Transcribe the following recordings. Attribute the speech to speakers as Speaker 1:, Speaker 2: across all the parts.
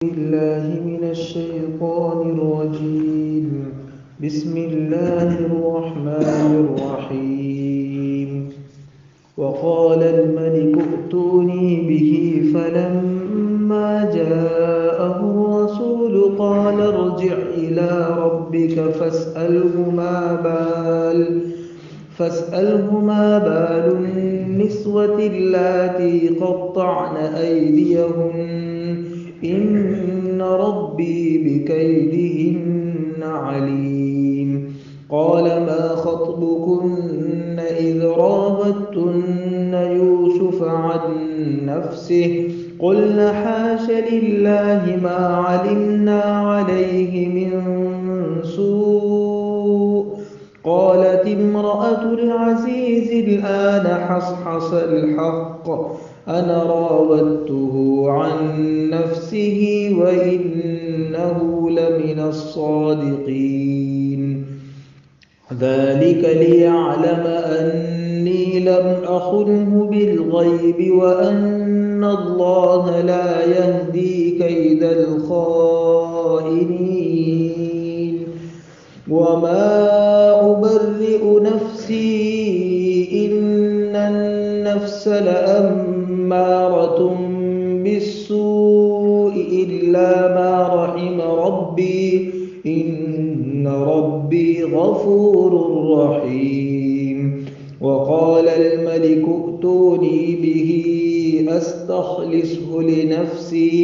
Speaker 1: بالله من الشيطان الرجيم. بسم الله الرحمن الرحيم. وقال الملك ائتوني به فلما جاءه الرسول قال ارجع إلى ربك فاسأله ما بال النسوة اللاتي قطعن أيديهن إن ربي بكيدهن عليم. قال ما خطبكن إذ راودتن يوسف عن نفسه قلن حاش لله ما علمنا عليه من سوء. قالت امرأة العزيز الآن حصحص الحق أنا راودته عن نفسه وإنه لمن الصادقين. ذلك ليعلم أني لم أخنه بالغيب وأن الله لا يهدي كيد الخائنين. وما أبرئ نفسي إن النفس لأمارة بالسوء إلا ما رحم ربي إن ربي غفور رحيم. وقال الملك ائتوني به أستخلصه لنفسي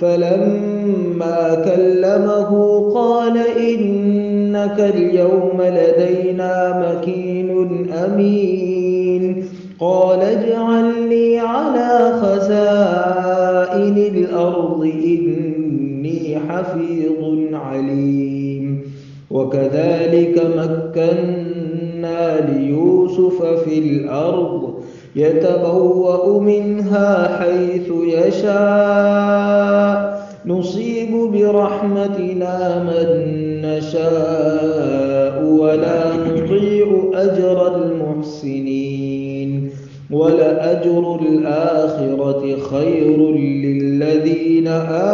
Speaker 1: فلما كلمه قال إنك اليوم لدينا مكين أمين. قال اجعلني على خزائن الأرض إني حفيظ عليم. وكذلك مكنا ليوسف في الأرض يتبوأ منها حيث يشاء نصيب برحمتنا من نشاء ولا نضيع أجر المحسنين. ولأجر الآخرة خير للذين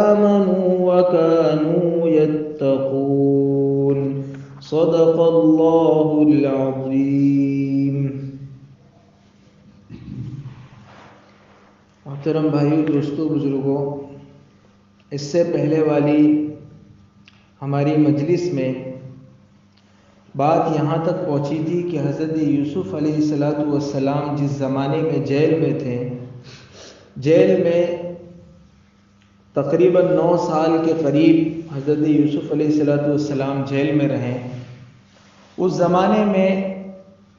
Speaker 1: آمنوا وكانوا يتقون. صدق الله العظيم. محترم بھائیو، دوستو، بزرگوں، اس سے پہلے والی ہماری مجلس میں بات یہاں تک پہنچی تھی کہ حضرت یوسف علیہ السلام جس زمانے میں جیل میں تھے، جیل میں تقریباً 9 سال کے قریب حضرت یوسف علیہ السلام جیل میں رہے. اس زمانے میں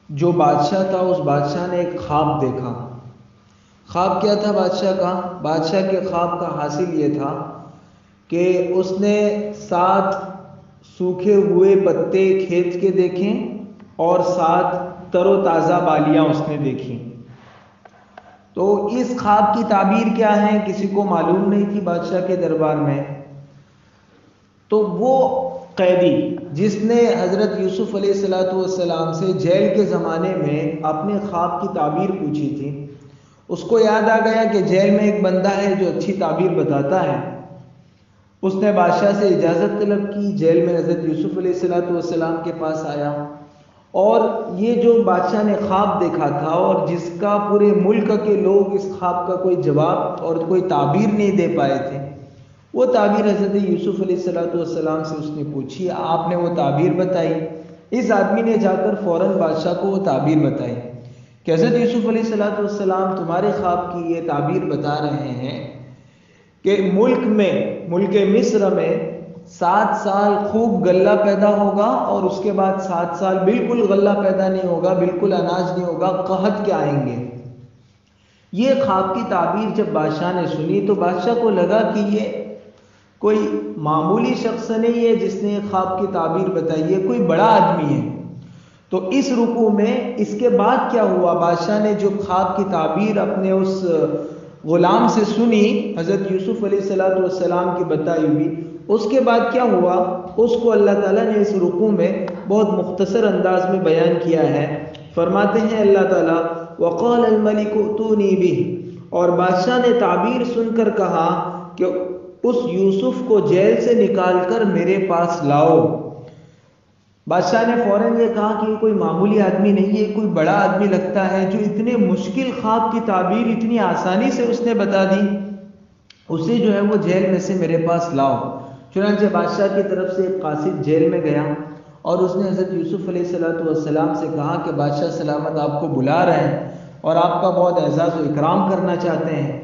Speaker 1: جو بادشاہ تھا، اس بادشاہ نے ایک خواب دیکھا. خواب کیا تھا بادشاہ کا؟ بادشاہ کے خواب کا حاصل یہ تھا کہ اس نے 7 سوکھے ہوئے پتے کھیت کے دیکھیں اور 7 تر و تازہ بالیاں اس نے دیکھیں. تو اس خواب کی تعبیر کیا ہے کسی کو معلوم نہیں تھی بادشاہ کے دربار میں. تو وہ قیدی جس نے حضرت یوسف علیہ السلام سے جیل کے زمانے میں اپنے خواب کی تعبیر پوچھی تھی، اس کو یاد آ گیا کہ جیل میں ایک بندہ ہے جو اچھی تعبیر بتاتا ہے. اس نے بادشاہ سے اجازت طلب کی، جیل میں حضرت یوسف علیہ السلام کے پاس آیا، اور یہ جو بادشاہ نے خواب دیکھا تھا اور جس کا پورے ملک کے لوگ اس خواب کا کوئی جواب اور کوئی تعبیر نہیں دے پائے تھے، وہ تعبیر حضرت یوسف علیہ السلام سے اس نے پوچھی. آپ نے وہ تعبیر بتائی. اس آدمی نے جا کر فوراً بادشاہ کو وہ تعبیر بتائی کہ حضرت یوسف علیہ السلام تمہارے خواب کی یہ تعبیر بتا رہے ہیں کہ ملک مصر میں 7 سال خوب غلہ پیدا ہوگا اور اس کے بعد 7 سال بالکل غلہ پیدا نہیں ہوگا، بالکل اناج نہیں ہوگا، قحط کے آئیں گے. یہ خواب کی تعبیر جب بادشاہ نے سنی تو بادشاہ کو لگا کہ یہ کوئی معمولی شخص نہیں ہے جس نے خواب کی تعبیر بتائی ہے، کوئی بڑا آدمی ہے. تو اس رکوع میں اس کے بعد کیا ہوا، بادشاہ نے جو خواب کی تعبیر اپنے اس غلام سے سنی حضرت یوسف علیہ السلام کی بتائی ہوئی، اس کے بعد کیا ہوا اس کو اللہ تعالیٰ نے اس رکوع میں بہت مختصر انداز میں بیان کیا ہے. فرماتے ہیں اللہ تعالیٰ وقال الملک ائتونی بہ، اور بادشاہ نے تعبیر سن کر کہا کہ اس یوسف کو جیل سے نکال کر میرے پاس لاؤ۔ بادشاہ نے فوراً یہ کہا کہ یہ کوئی معمولی آدمی نہیں ہے، کوئی بڑا آدمی لگتا ہے جو اتنے مشکل خواب کی تعبیر اتنی آسانی سے اس نے بتا دی، اسے جو ہے وہ جیل میں سے میرے پاس لاؤ۔ چنانچہ بادشاہ کی طرف سے ایک قاصد جیل میں گیا اور اس نے حضرت یوسف علیہ السلام سے کہا کہ بادشاہ سلامت آپ کو بلا رہے ہیں اور آپ کا بہت اعزاز و اکرام کرنا چاہتے ہیں۔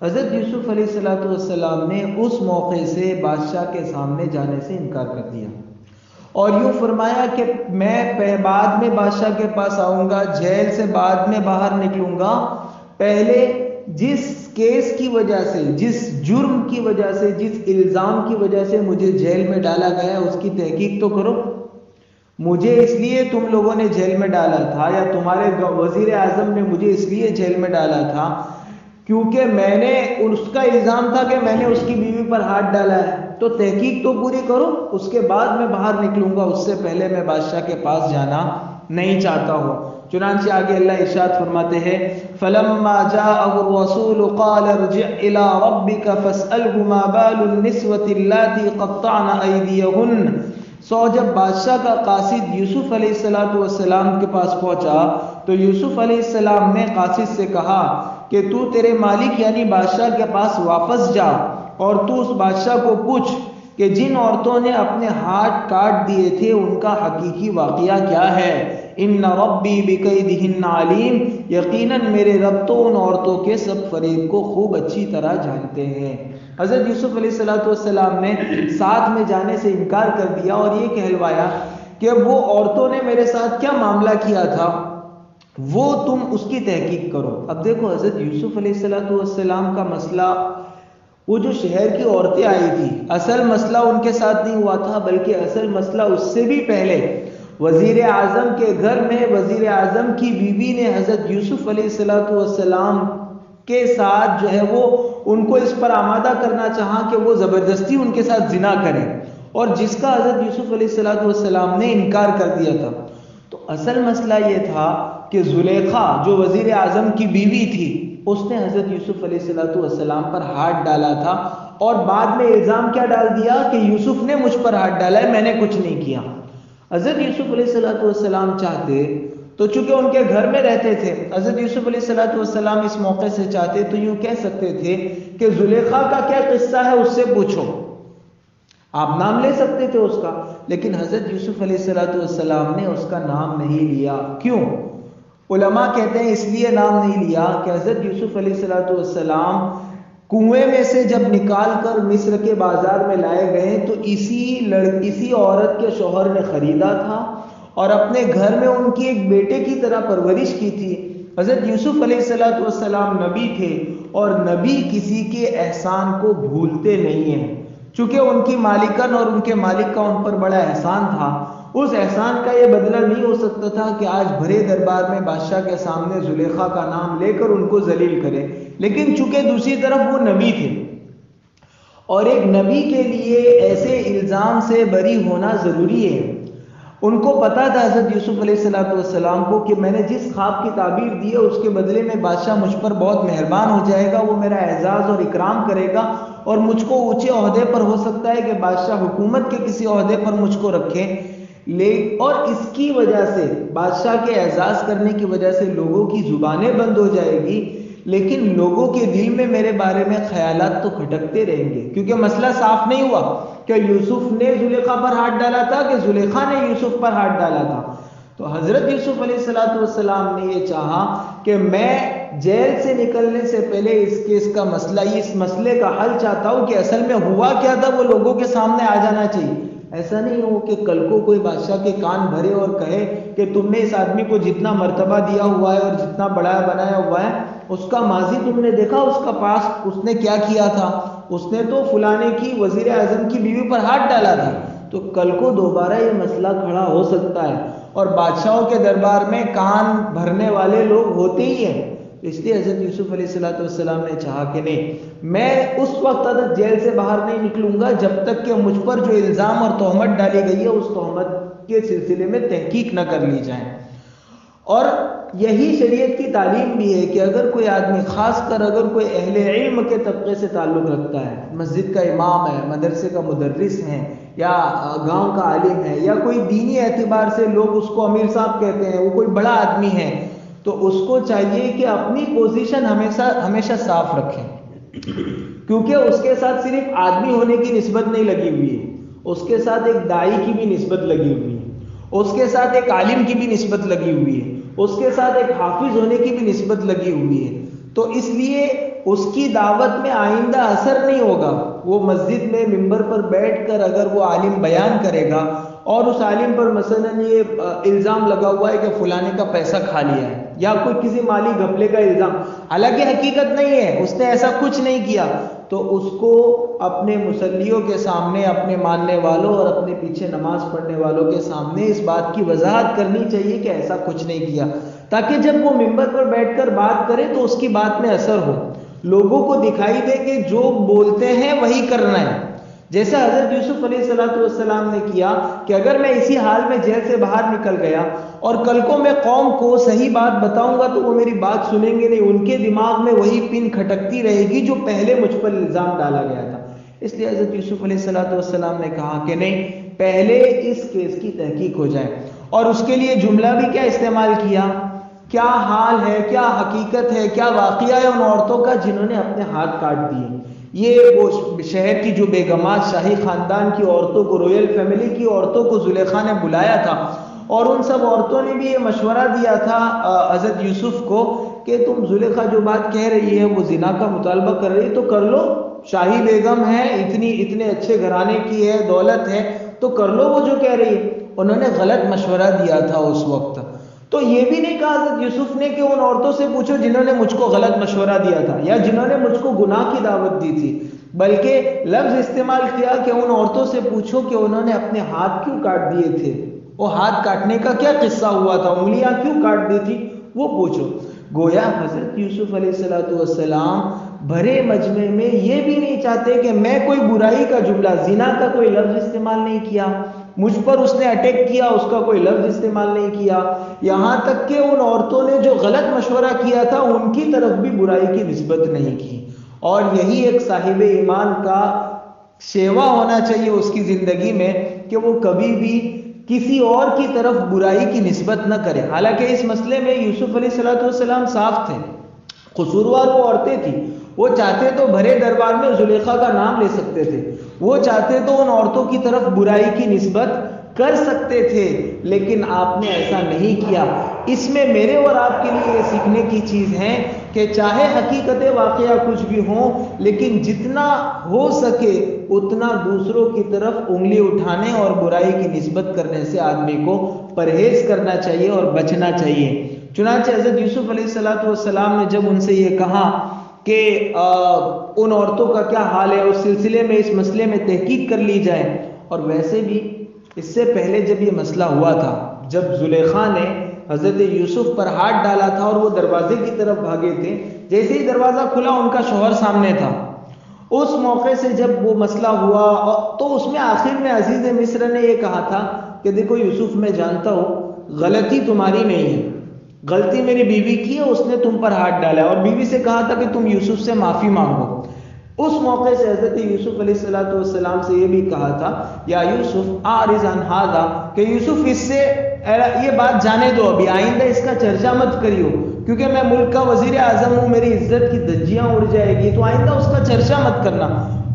Speaker 1: حضرت یوسف علیہ السلام نے اس موقع سے بادشاہ کے سامنے جانے سے انکار کر دیا اور یوں فرمایا کہ میں بعد میں بادشاہ کے پاس آؤں گا، جیل سے بعد میں باہر نکلوں گا، پہلے جس کیس کی وجہ سے، جس جرم کی وجہ سے، جس الزام کی وجہ سے مجھے جیل میں ڈالا گیا اس کی تحقیق تو کرو۔ مجھے اس لیے تم لوگوں نے جیل میں ڈالا تھا یا تمہارے وزیر اعظم نے مجھے اس لیے جیل میں ڈالا تھا کیونکہ میں نے، اس کا الزام تھا کہ میں نے اس کی بیوی پر ہاتھ ڈالا ہے، تو تحقیق تو پوری کرو، اس کے بعد میں باہر نکلوں گا، اس سے پہلے میں بادشاہ کے پاس جانا نہیں چاہتا ہوں۔ چنانچہ آگے اللہ ارشاد فرماتے ہیں فَلَمَّا جَاءَهُ الرَّسُولُ قَالَ ارْجِعْ إِلَىٰ رَبِّكَ فَاسْأَلْهُ مَا بَالُ النِّسْوَةِ اللَّاتِي قَطَّعْنَ أَيْدِيَهُنَّ۔ سو جب بادشاہ کا قاصد یوسف علیہ السلام کے پاس پہنچا تو یوسف علیہ السلام نے قاصد سے کہا کہ تو تیرے مالک یعنی بادشاہ کے پاس واپس جا اور تو اس بادشاہ کو پوچھ کہ جن عورتوں نے اپنے ہاتھ کاٹ دیے تھے ان کا حقیقی واقعہ کیا ہے۔ ان ربی بکیدہن علیم، یقیناً میرے رب تو ان عورتوں کے سب فریب کو خوب اچھی طرح جانتے ہیں۔ حضرت یوسف علیہ السلام نے ساتھ میں جانے سے انکار کر دیا اور یہ کہلوایا کہ وہ عورتوں نے میرے ساتھ کیا معاملہ کیا تھا وہ تم اس کی تحقیق کرو۔ اب دیکھو حضرت یوسف علیہ السلام کا مسئلہ، وہ جو شہر کی عورتیں آئی تھی، اصل مسئلہ ان کے ساتھ نہیں ہوا تھا، بلکہ اصل مسئلہ اس سے بھی پہلے وزیر اعظم کے گھر میں وزیر اعظم کی بیوی نے حضرت یوسف علیہ السلام کے ساتھ جو ہے وہ ان کو اس پر آمادہ کرنا چاہا کہ وہ زبردستی ان کے ساتھ زنا کریں، اور جس کا حضرت یوسف علیہ السلام نے انکار کر دیا تھا۔ تو اصل مسئلہ یہ تھا کہ زلیخا جو وزیر اعظم کی بیوی تھی، اس نے حضرت یوسف علیہ السلام پر ہاتھ ڈالا تھا اور بعد میں الزام کیا ڈال دیا کہ یوسف نے مجھ پر ہاتھ ڈالا ہے، میں نے کچھ نہیں کیا۔ حضرت یوسف علیہ السلام چاہتے تو چونکہ ان کے گھر میں رہتے تھے، حضرت یوسف علیہ السلام اس موقع سے چاہتے تو یوں کہہ سکتے تھے کہ زلیخا کا کیا قصہ ہے اس سے پوچھو، آپ نام لے سکتے تھے اس کا، لیکن حضرت یوسف علیہ السلام نے اس کا نام نہیں لیا۔ کیوں؟ علماء کہتے ہیں اس لیے نام نہیں لیا کہ حضرت یوسف علیہ السلام کنویں میں سے جب نکال کر مصر کے بازار میں لائے گئے تو اسی عورت کے شوہر نے خریدا تھا اور اپنے گھر میں ان کی ایک بیٹے کی طرح پرورش کی تھی۔ حضرت یوسف علیہ السلام نبی تھے اور نبی کسی کے احسان کو بھولتے نہیں ہیں، چونکہ ان کی مالکن اور ان کے مالک کا ان پر بڑا احسان تھا، اس احسان کا یہ بدلہ نہیں ہو سکتا تھا کہ آج بھرے دربار میں بادشاہ کے سامنے زلیخا کا نام لے کر ان کو ذلیل کرے، لیکن چونکہ دوسری طرف وہ نبی تھے اور ایک نبی کے لیے ایسے الزام سے بری ہونا ضروری ہے۔ ان کو پتا تھا حضرت یوسف علیہ السلام کو کہ میں نے جس خواب کی تعبیر دی ہے اس کے بدلے میں بادشاہ مجھ پر بہت مہربان ہو جائے گا، وہ میرا اعزاز اور اکرام کرے گا اور مجھ کو اونچے عہدے پر، ہو سکتا ہے کہ بادشاہ حکومت کے کسی عہدے پر مجھ کو رکھے، اور اس کی وجہ سے بادشاہ کے اعزاز کرنے کی وجہ سے لوگوں کی زبانیں بند ہو جائے گی، لیکن لوگوں کے دل میں میرے بارے میں خیالات تو کھٹکتے رہیں گے، کیونکہ مسئلہ صاف نہیں ہوا کہ یوسف نے زلیخا پر ہاتھ ڈالا تھا کہ زلیخا نے یوسف پر ہاتھ ڈالا تھا۔ تو حضرت یوسف علیہ السلام نے یہ چاہا کہ میں جیل سے نکلنے سے پہلے اس کیس کا مسئلہ، اس مسئلے کا حل چاہتا ہوں کہ اصل میں ہوا کیا تھا وہ لوگوں کے سامنے آ جانا چاہیے۔ ایسا نہیں ہو کہ کل کو کوئی بادشاہ کے کان بھرے اور کہے کہ تم نے اس آدمی کو جتنا مرتبہ دیا ہوا ہے اور جتنا بڑا بنایا ہوا ہے اس کا ماضی تم نے دیکھا، اس کا پاس اس نے کیا کیا تھا، اس نے تو فلانے کی وزیر اعظم کی بیوی پر ہاتھ ڈالا تھا۔ تو کل کو دوبارہ یہ مسئلہ کھڑا ہو سکتا ہے اور بادشاہوں کے دربار میں کان بھرنے والے لوگ ہوتے ہی ہیں، اس لیے حضرت یوسف علیہ السلام نے چاہا کہ نہیں، میں اس وقت تک جیل سے باہر نہیں نکلوں گا جب تک کہ مجھ پر جو الزام اور تہمت ڈالی گئی ہے اس تہمت کے سلسلے میں تحقیق نہ کر لی جائے۔ اور یہی شریعت کی تعلیم بھی ہے کہ اگر کوئی آدمی، خاص کر اگر کوئی اہل علم کے طبقے سے تعلق رکھتا ہے، مسجد کا امام ہے، مدرسے کا مدرس ہے، یا گاؤں کا عالم ہے، یا کوئی دینی اعتبار سے لوگ اس کو امیر صاحب کہتے ہیں، وہ کوئی بڑا آدمی ہے، تو اس کو چاہیے کہ اپنی پوزیشن ہمیشہ صاف رکھیں، کیونکہ اس کے ساتھ صرف آدمی ہونے کی نسبت نہیں لگی ہوئی ہے، اس کے ساتھ ایک دائی کی بھی نسبت لگی ہوئی ہے، اس کے ساتھ ایک عالم کی بھی نسبت لگی ہوئی ہے، اس کے ساتھ ایک حافظ ہونے کی بھی نسبت لگی ہوئی ہے۔ تو اس لیے اس کی دعوت میں آئندہ اثر نہیں ہوگا۔ وہ مسجد میں ممبر پر بیٹھ کر اگر وہ عالم بیان کرے گا اور اس عالم پر مثلا یہ الزام لگا ہوا ہے کہ فلانے کا پیسہ کھا لیا ہے، یا کوئی کسی مالی گھپلے کا الزام، حالانکہ حقیقت نہیں ہے، اس نے ایسا کچھ نہیں کیا، تو اس کو اپنے مصلیوں کے سامنے، اپنے ماننے والوں اور اپنے پیچھے نماز پڑھنے والوں کے سامنے اس بات کی وضاحت کرنی چاہیے کہ ایسا کچھ نہیں کیا، تاکہ جب وہ ممبر پر بیٹھ کر بات کرے تو اس کی بات میں اثر ہو، لوگوں کو دکھائی دے کہ جو بولتے ہیں وہی کرنا ہے۔ جیسا حضرت یوسف علیہ السلام نے کیا کہ اگر میں اسی حال میں جیل سے باہر نکل گیا اور کل کو میں قوم کو صحیح بات بتاؤں گا تو وہ میری بات سنیں گے نہیں، ان کے دماغ میں وہی پن کھٹکتی رہے گی جو پہلے مجھ پر الزام ڈالا گیا تھا۔ اس لیے حضرت یوسف علیہ السلام نے کہا کہ نہیں، پہلے اس کیس کی تحقیق ہو جائے، اور اس کے لیے جملہ بھی کیا استعمال کیا، کیا حال ہے، کیا حقیقت ہے، کیا واقعہ ہے ان عورتوں کا جنہوں نے اپنے ہاتھ کاٹ دیے۔ یہ وہ شہر کی جو بیگمات، شاہی خاندان کی عورتوں کو، رویل فیملی کی عورتوں کو زلیخا نے بلایا تھا، اور ان سب عورتوں نے بھی یہ مشورہ دیا تھا حضرت یوسف کو کہ تم زلیخا جو بات کہہ رہی ہے وہ زنا کا مطالبہ کر رہی تو کر لو، شاہی بیگم ہے، اتنے اچھے گھرانے کی ہے، دولت ہے، تو کر لو وہ جو کہہ رہی ہے۔ انہوں نے غلط مشورہ دیا تھا اس وقت۔ تو یہ بھی نہیں کہا حضرت یوسف نے کہ ان عورتوں سے پوچھو جنہوں نے مجھ کو غلط مشورہ دیا تھا یا جنہوں نے مجھ کو گناہ کی دعوت دی تھی، بلکہ لفظ استعمال کیا کہ ان عورتوں سے پوچھو کہ انہوں نے اپنے ہاتھ کیوں کاٹ دیے تھے، وہ ہاتھ کاٹنے کا کیا قصہ ہوا تھا، انگلیاں کیوں کاٹ دی تھی، وہ پوچھو۔ گویا حضرت یوسف علیہ السلام بھرے مجمع میں یہ بھی نہیں چاہتے کہ میں کوئی برائی کا جملہ، زنا کا کوئی لفظ استعمال نہیں کیا، مجھ پر اس نے اٹیک کیا، اس کا کوئی لفظ استعمال نہیں کیا، یہاں تک کہ ان عورتوں نے جو غلط مشورہ کیا تھا ان کی طرف بھی برائی کی نسبت نہیں کی۔ اور یہی ایک صاحب ایمان کا شیوا ہونا چاہیے اس کی زندگی میں کہ وہ کبھی بھی کسی اور کی طرف برائی کی نسبت نہ کرے۔ حالانکہ اس مسئلے میں یوسف علیہ السلام صاف تھے، قصوروار وہ عورتیں تھیں، وہ چاہتے تو بھرے دربار میں زلیخا کا نام لے سکتے تھے، وہ چاہتے تو ان عورتوں کی طرف برائی کی نسبت کر سکتے تھے، لیکن آپ نے ایسا نہیں کیا۔ اس میں میرے اور آپ کے لیے یہ سیکھنے کی چیز ہے کہ چاہے حقیقت واقعہ کچھ بھی ہوں، لیکن جتنا ہو سکے اتنا دوسروں کی طرف انگلی اٹھانے اور برائی کی نسبت کرنے سے آدمی کو پرہیز کرنا چاہیے اور بچنا چاہیے۔ چنانچہ حضرت یوسف علیہ السلام نے جب ان سے یہ کہا کہ ان عورتوں کا کیا حال ہے، اس سلسلے میں اس مسئلے میں تحقیق کر لی جائے۔ اور ویسے بھی اس سے پہلے جب یہ مسئلہ ہوا تھا، جب زلیخا نے حضرت یوسف پر ہاتھ ڈالا تھا اور وہ دروازے کی طرف بھاگے تھے، جیسے ہی دروازہ کھلا ان کا شوہر سامنے تھا۔ اس موقع سے جب وہ مسئلہ ہوا تو اس میں آخر میں عزیز مصر نے یہ کہا تھا کہ دیکھو یوسف، میں جانتا ہوں غلطی تمہاری نہیں ہے، غلطی میری بیوی کی ہے، اس نے تم پر ہاتھ ڈالا ہے، اور بیوی سے کہا تھا کہ تم یوسف سے معافی مانگو۔ اس موقع سے حضرت یوسف علیہ السلام سے یہ بھی کہا تھا، یا یوسف اعرض عن ھذا، کہ یوسف اس سے یہ بات جانے دو، ابھی آئندہ اس کا چرچا مت کریو، کیونکہ میں ملک کا وزیر اعظم ہوں، میری عزت کی دھجیاں اڑ جائے گی، تو آئندہ اس کا چرچا مت کرنا۔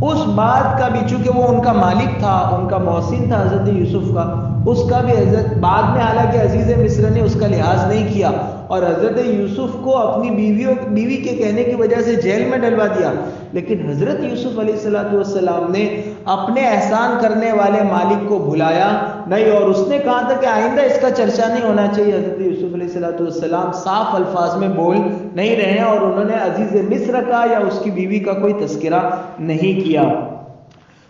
Speaker 1: اس بات کا بھی، چونکہ وہ ان کا مالک تھا، ان کا محسن تھا حضرت یوسف کا، اس کا بھی حضرت بعد میں حالانکہ عزیز مصر نے اس کا لحاظ نہیں کیا اور حضرت یوسف کو اپنی بیوی کے کہنے کی وجہ سے جیل میں ڈلوا دیا، لیکن حضرت یوسف علیہ السلام نے اپنے احسان کرنے والے مالک کو بھلایا نہیں، اور اس نے کہا تھا کہ آئندہ اس کا چرچا نہیں ہونا چاہیے۔ حضرت یوسف علیہ السلام صاف الفاظ میں بول نہیں رہے ہیں، اور انہوں نے عزیز مصر کا یا اس کی بیوی کا کوئی تذکرہ نہیں کیا۔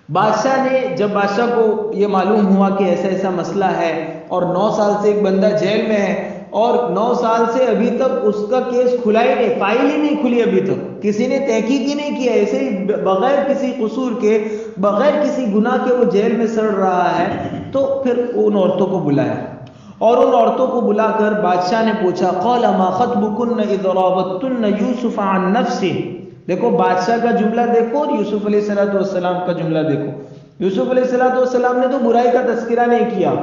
Speaker 1: بادشاہ نے، جب بادشاہ کو یہ معلوم ہوا کہ ایسا ایسا مسئلہ ہے اور 9 سال سے ایک بندہ جیل میں ہے اور 9 سال سے ابھی تک اس کا کیس کھلا ہی نہیں، فائل ہی نہیں کھلی، ابھی تک کسی نے تحقیق ہی نہیں کیا، ایسے ہی بغیر کسی قصور کے، بغیر کسی گناہ کے وہ جیل میں سڑ رہا ہے، تو پھر ان عورتوں کو بلایا اور ان عورتوں کو بلا کر بادشاہ نے پوچھا قال ما خطبکن اذ راوتن یوسف عن نفسه. دیکھو بادشاہ کا جملہ دیکھو اور یوسف علیہ السلام کا جملہ دیکھو. یوسف علیہ السلام نے تو برائی کا تذکرہ نہیں کیا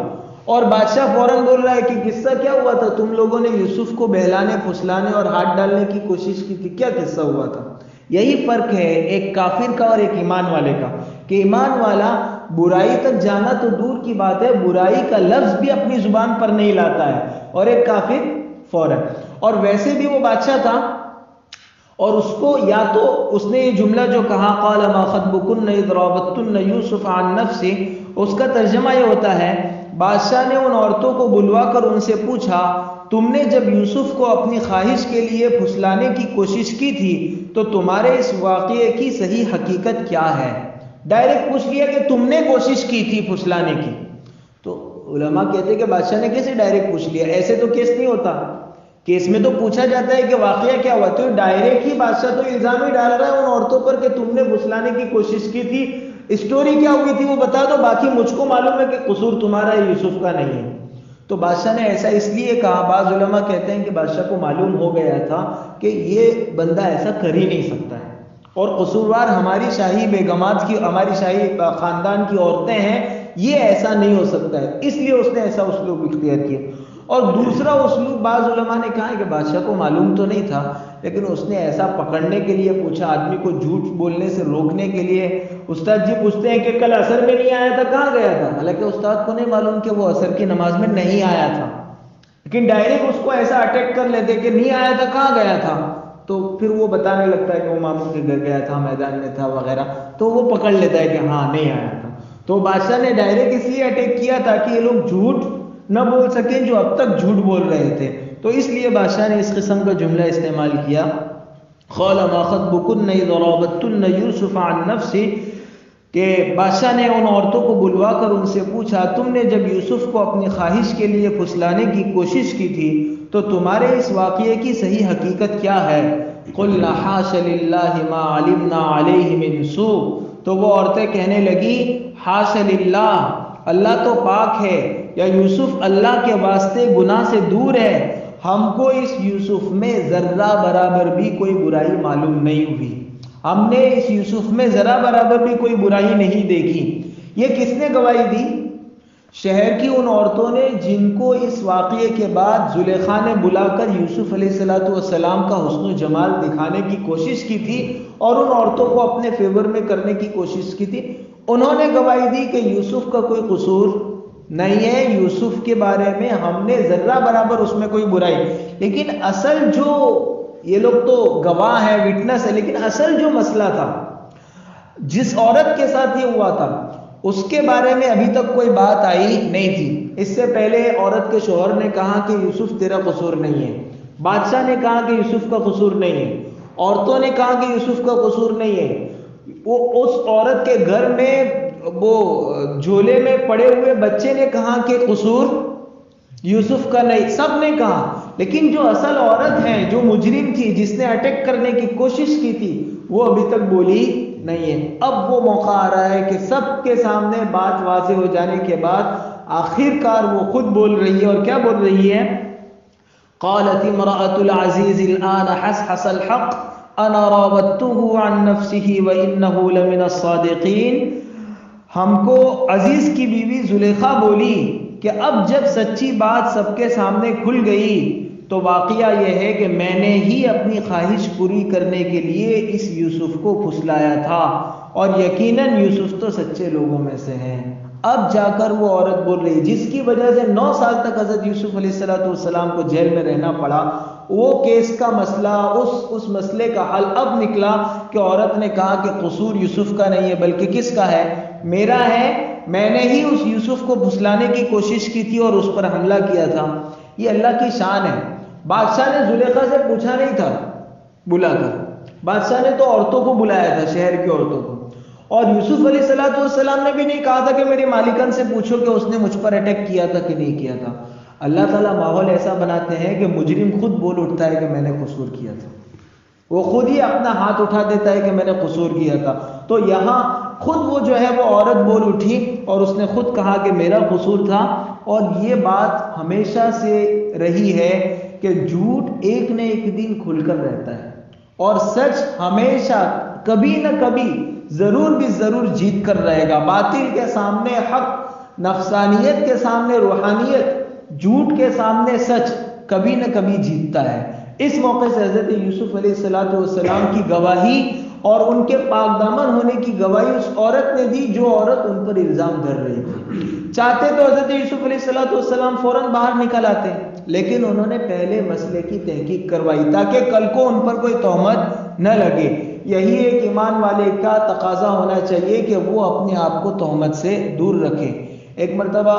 Speaker 1: اور بادشاہ فوراً بول رہا ہے کہ قصہ کیا ہوا تھا, تم لوگوں نے یوسف کو بہلانے پھسلانے اور ہاتھ ڈالنے کی کوشش کی تھی, کیا قصہ ہوا تھا. یہی فرق ہے ایک کافر کا اور ایک ایمان والے کا, کہ ایمان والا برائی تک جانا تو دور کی بات ہے, برائی کا لفظ بھی اپنی زبان پر نہیں لاتا ہے, اور ایک کافر فوراً. اور ویسے بھی وہ بادشاہ تھا اور اس کو یا تو اس نے یہ جملہ جو کہا قال ما خطبکن اذ راوتن یوسف عن نفسه, اس کا ترجمہ یہ ہوتا ہے بادشاہ نے ان عورتوں کو بلوا کر ان سے پوچھا تم نے جب یوسف کو اپنی خواہش کے لیے پھسلانے کی کوشش کی تھی تو تمہارے اس واقعے کی صحیح حقیقت کیا ہے. ڈائریکٹ پوچھ لیا کہ تم نے کوشش کی تھی پھسلانے کی. تو علماء کہتے ہیں کہ بادشاہ نے کیسے ڈائریکٹ پوچھ لیا, ایسے تو کیس نہیں ہوتا. کیس میں تو پوچھا جاتا ہے کہ واقعہ کیا ہوا, تو ڈائریکٹ ہی بادشاہ تو الزام ہی ڈال رہا ہے ان عورتوں پر کہ تم نے پھسلانے کی کوشش کی تھی, اسٹوری کیا ہوئی تھی وہ بتا دو, باقی مجھ کو معلوم ہے کہ قصور تمہارا ہے, یوسف کا نہیں ہے. تو بادشاہ نے ایسا اس لیے کہا, بعض علماء کہتے ہیں کہ بادشاہ کو معلوم ہو گیا تھا کہ یہ بندہ ایسا کر ہی نہیں سکتا ہے اور قصوروار ہماری شاہی بیگمات کی, ہماری شاہی خاندان کی عورتیں ہیں, یہ ایسا نہیں ہو سکتا ہے, اس لیے اس نے ایسا اسلوب اختیار کیا. اور دوسرا اسلوب بعض علماء نے کہا ہے کہ بادشاہ کو معلوم تو نہیں تھا لیکن اس نے ایسا پکڑنے کے لیے پوچھا, آدمی کو جھوٹ بولنے سے روکنے کے لیے. استاد جی پوچھتے ہیں کہ کل عصر میں نہیں آیا تھا, کہاں گیا تھا, حالانکہ استاد کو نہیں معلوم کہ وہ عصر کی نماز میں نہیں آیا تھا, لیکن ڈائریکٹ اس کو ایسا اٹیک کر لیتے کہ نہیں آیا تھا, کہاں گیا تھا, تو پھر وہ بتانے لگتا ہے کہ وہ ماموں کے گھر گیا تھا, میدان میں تھا وغیرہ, تو وہ پکڑ لیتا ہے کہ ہاں نہیں آیا تھا. تو بادشاہ نے ڈائریکٹ اس لیے اٹیک کیا تاکہ یہ لوگ جھوٹ نہ بول سکیں جو اب تک جھوٹ بول رہے تھے, تو اس لیے بادشاہ نے اس قسم کا جملہ استعمال کیا قال ما خطبکن اذ راوتن یوسف عن نفسه, کہ بادشاہ نے ان عورتوں کو بلوا کر ان سے پوچھا تم نے جب یوسف کو اپنی خواہش کے لیے پھسلانے کی کوشش کی تھی تو تمہارے اس واقعے کی صحیح حقیقت کیا ہے. قلنا حاش للہ ما علمنا علیہ من سوء, تو وہ عورتیں کہنے لگی حاش للہ, اللہ تو پاک ہے, یا یوسف اللہ کے واسطے گناہ سے دور ہے, ہم کو اس یوسف میں ذرہ برابر بھی کوئی برائی معلوم نہیں ہوئی, ہم نے اس یوسف میں ذرہ برابر بھی کوئی برائی نہیں دیکھی. یہ کس نے گواہی دی؟ شہر کی ان عورتوں نے جن کو اس واقعے کے بعد زلیخا نے بلا کر یوسف علیہ السلام کا حسن و جمال دکھانے کی کوشش کی تھی اور ان عورتوں کو اپنے فیور میں کرنے کی کوشش کی تھی. انہوں نے گواہی دی کہ یوسف کا کوئی قصور نہیں ہے, یوسف کے بارے میں ہم نے ذرہ برابر اس میں کوئی برائی. لیکن اصل جو یہ لوگ تو گواہ ہیں, وٹنس ہے, لیکن اصل جو مسئلہ تھا جس عورت کے ساتھ یہ ہوا تھا اس کے بارے میں ابھی تک کوئی بات آئی نہیں تھی. اس سے پہلے عورت کے شوہر نے کہا کہ یوسف تیرا قصور نہیں ہے, بادشاہ نے کہا کہ یوسف کا قصور نہیں ہے, عورتوں نے کہا کہ یوسف کا قصور نہیں ہے. وہ اس عورت کے گھر میں وہ جھولے میں پڑے ہوئے بچے نے کہا کہ قصور یوسف کا نہیں, سب نے کہا. لیکن جو اصل عورت ہے, جو مجرم تھی, جس نے اٹیک کرنے کی کوشش کی تھی, وہ ابھی تک بولی نہیں ہے. اب وہ موقع آ رہا ہے کہ سب کے سامنے بات واضح ہو جانے کے بعد آخر کار وہ خود بول رہی ہے. اور کیا بول رہی ہے؟ قالت امرأة العزیز الآن حسحس الحق انا راودته عن نفسه وانه لمن الصادقین. ہم کو عزیز کی بیوی زلیخا بولی کہ اب جب سچی بات سب کے سامنے کھل گئی تو واقعہ یہ ہے کہ میں نے ہی اپنی خواہش پوری کرنے کے لیے اس یوسف کو پھسلایا تھا اور یقیناً یوسف تو سچے لوگوں میں سے ہیں. اب جا کر وہ عورت بول رہی جس کی وجہ سے 9 سال تک حضرت یوسف علیہ السلام کو جیل میں رہنا پڑا, وہ کیس کا مسئلہ, اس مسئلے کا حل اب نکلا کہ عورت نے کہا کہ قصور یوسف کا نہیں ہے بلکہ کس کا ہے؟ میرا ہے, میں نے ہی اس یوسف کو پھسلانے کی کوشش کی تھی اور اس پر حملہ کیا تھا. یہ اللہ کی شان ہے. بادشاہ نے زلیخا سے پوچھا نہیں تھا بلا کر, بادشاہ نے تو عورتوں کو بلایا تھا, شہر کی عورتوں کو. اور یوسف علیہ السلام نے بھی نہیں کہا تھا کہ میری مالکن سے پوچھو کہ اس نے مجھ پر اٹیک کیا تھا کہ نہیں کیا تھا. اللہ تعالیٰ ماحول ایسا بناتے ہیں کہ مجرم خود بول اٹھتا ہے کہ میں نے قصور کیا تھا, وہ خود ہی اپنا ہاتھ اٹھا دیتا ہے کہ میں نے قصور کیا تھا. تو یہاں خود وہ جو ہے وہ عورت بول اٹھی اور اس نے خود کہا کہ میرا قصور تھا اور یہ بات ہمیشہ سے رہی ہے کہ جھوٹ ایک نہ ایک دن کھل کر رہتا ہے اور سچ ہمیشہ کبھی نہ کبھی ضرور بھی ضرور جیت کر رہے گا. باطل کے سامنے حق، نفسانیت کے سامنے روحانیت، جھوٹ کے سامنے سچ کبھی نہ کبھی جیتتا ہے. اس موقع سے حضرت یوسف علیہ السلام کی گواہی اور ان کے پاک دامن ہونے کی گواہی اس عورت نے دی جو عورت ان پر الزام دھر رہی تھی. چاہتے تو حضرت یوسف علیہ السلام فوراً باہر نکل آتے، لیکن انہوں نے پہلے مسئلے کی تحقیق کروائی تاکہ کل کو ان پر کوئی تہمت نہ لگے. یہی ایک ایمان والے کا تقاضا ہونا چاہیے کہ وہ اپنے آپ کو تہمت سے دور رکھے. ایک مرتبہ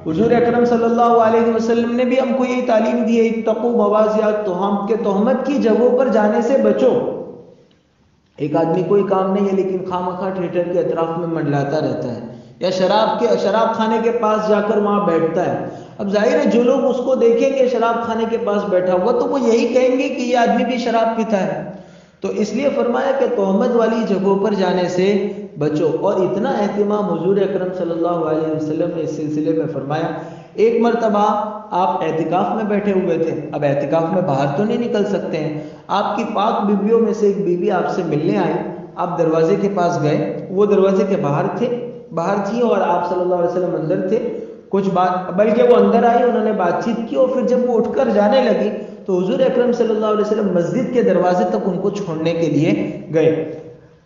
Speaker 1: حضور اکرم صلی اللہ علیہ وسلم نے بھی ہم کو یہی تعلیم دی ہے، اتقوا مواضع التہم، کہ تہمت کی جگہوں پر جانے سے بچو. ایک آدمی کوئی کام نہیں ہے لیکن خواہ تھیٹر کے اطراف میں منڈلاتا رہتا ہے، یا شراب خانے کے پاس جا کر وہاں بیٹھتا ہے. اب ظاہر ہے جو لوگ اس کو دیکھیں گے شراب خانے کے پاس بیٹھا ہوا تو وہ یہی کہیں گے کہ یہ آدمی بھی شراب پیتا ہے. تو اس لیے فرمایا کہ تہمت والی جگہوں پر جانے سے بچو. اور اتنا اہتمام حضور اکرم صلی اللہ علیہ وسلم نے اس سلسلے میں فرمایا. ایک مرتبہ آپ اعتکاف میں بیٹھے ہوئے تھے. اب اعتکاف میں باہر تو نہیں نکل سکتے ہیں. آپ کی پاک بیویوں میں سے ایک بیوی آپ سے ملنے آئی. آپ دروازے کے پاس گئے، وہ دروازے کے باہر تھی اور آپ صلی اللہ علیہ وسلم اندر تھے. کچھ بات، بلکہ وہ اندر آئی، انہوں نے بات چیت کی اور پھر جب وہ اٹھ کر جانے لگی تو حضور اکرم صلی اللہ علیہ وسلم مسجد کے دروازے تک ان کو چھوڑنے کے لیے گئے.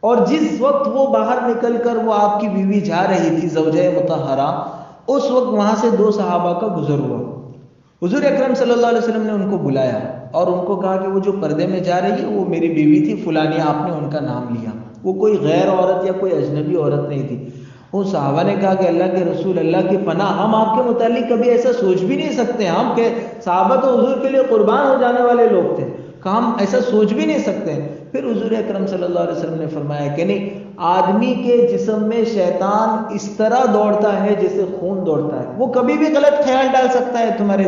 Speaker 1: اور جس وقت وہ باہر نکل کر وہ آپ کی بیوی جا رہی تھی زوجہ مطہرہ، اس وقت وہاں سے دو صحابہ کا گزر ہوا. حضور اکرم صلی اللہ علیہ وسلم نے ان کو بلایا اور ان کو کہا کہ وہ جو پردے میں جا رہی ہے وہ میری بیوی تھی فلانی. آپ نے ان کا نام لیا. وہ کوئی غیر عورت یا کوئی اجنبی عورت نہیں تھی. وہ صحابہ نے کہا کہ اللہ کے رسول، اللہ کی پناہ، ہم آپ کے متعلق کبھی ایسا سوچ بھی نہیں سکتے. ہم کہ صحابہ تو حضور کے لیے قربان ہو جانے والے لوگ تھے، کہ ہم ایسا سوچ بھی نہیں سکتے. پھر حضور اکرم صلی اللہ علیہ وسلم نے فرمایا کہ نہیں، آدمی کے جسم میں شیطان اس طرح دوڑتا ہے جیسے خون دوڑتا ہے. وہ کبھی بھی غلط خیال ڈال سکتا ہے تمہارے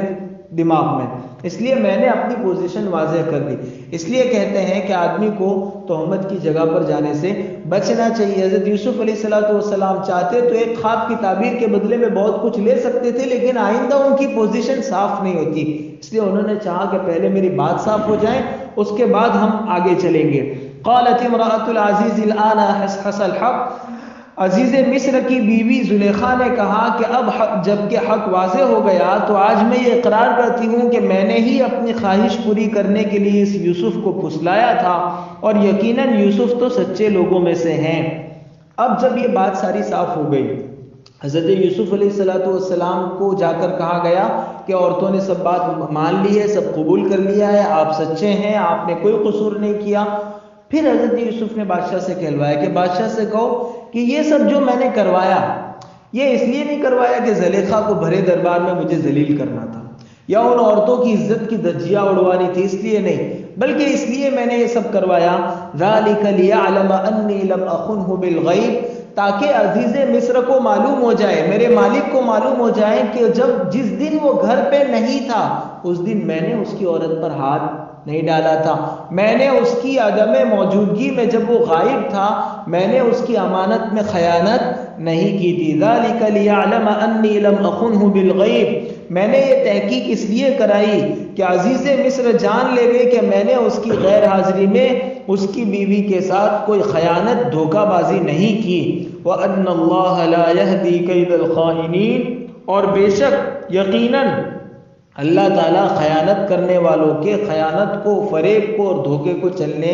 Speaker 1: دماغ میں. اس لیے میں نے اپنی پوزیشن واضح کر دی. اس لیے کہتے ہیں کہ آدمی کو تہمت کی جگہ پر جانے سے بچنا چاہیے. حضرت یوسف علیہ السلام چاہتے تو ایک خواب کی تعبیر کے بدلے میں بہت کچھ لے سکتے تھے، لیکن آئندہ ان کی پوزیشن صاف نہیں ہوتی. اس لیے انہوں نے چاہا کہ پہلے میری بات صاف ہو جائے، اس کے بعد ہم آگے چلیں گے. قالت امرأۃ العزیز الآن حصحص الحق، عزیز مصر کی بیوی زلیخا نے کہا کہ اب جب کہ حق واضح ہو گیا تو آج میں یہ اقرار کرتی ہوں کہ میں نے ہی اپنی خواہش پوری کرنے کے لیے اس یوسف کو پھسلایا تھا، اور یقیناً یوسف تو سچے لوگوں میں سے ہیں. اب جب یہ بات ساری صاف ہو گئی، حضرت یوسف علیہ السلام کو جا کر کہا گیا کہ عورتوں نے سب بات مان لی ہے، سب قبول کر لیا ہے، آپ سچے ہیں، آپ نے کوئی قصور نہیں کیا. پھر حضرت یوسف نے بادشاہ سے کہلوایا کہ بادشاہ سے کہو کہ یہ سب جو میں نے کروایا، یہ اس لیے نہیں کروایا کہ زلیخا کو بھرے دربار میں مجھے ذلیل کرنا تھا یا ان عورتوں کی عزت کی دھجیاں اڑوانی تھی، اس لیے نہیں، بلکہ اس لیے میں نے یہ سب کروایا ذالک لیعلم انی لم اخنہ بالغیب، تاکہ عزیز مصر کو معلوم ہو جائے، میرے مالک کو معلوم ہو جائے کہ جس دن وہ گھر پہ نہیں تھا اس دن میں نے اس کی عورت پر ہاتھ نہیں ڈالا تھا. میں نے اس کی عدم موجودگی میں جب وہ غائب تھا میں نے اس کی امانت میں خیانت نہیں کی تھی. ذالک لیعلم انی لم اخنہ بالغیب، میں نے یہ تحقیق اس لیے کرائی کہ عزیز مصر جان لے گئے کہ میں نے اس کی غیر حاضری میں اس کی بیوی کے ساتھ کوئی خیانت، دھوکہ بازی نہیں کی. وَأَنَّ اللَّهَ لَا يَهْدِي كَيْدَ الْخَائِنِينَ، اور بے شک یقیناً اللہ تعالیٰ خیانت کرنے والوں کے خیانت کو، فریب کو اور دھوکے کو چلنے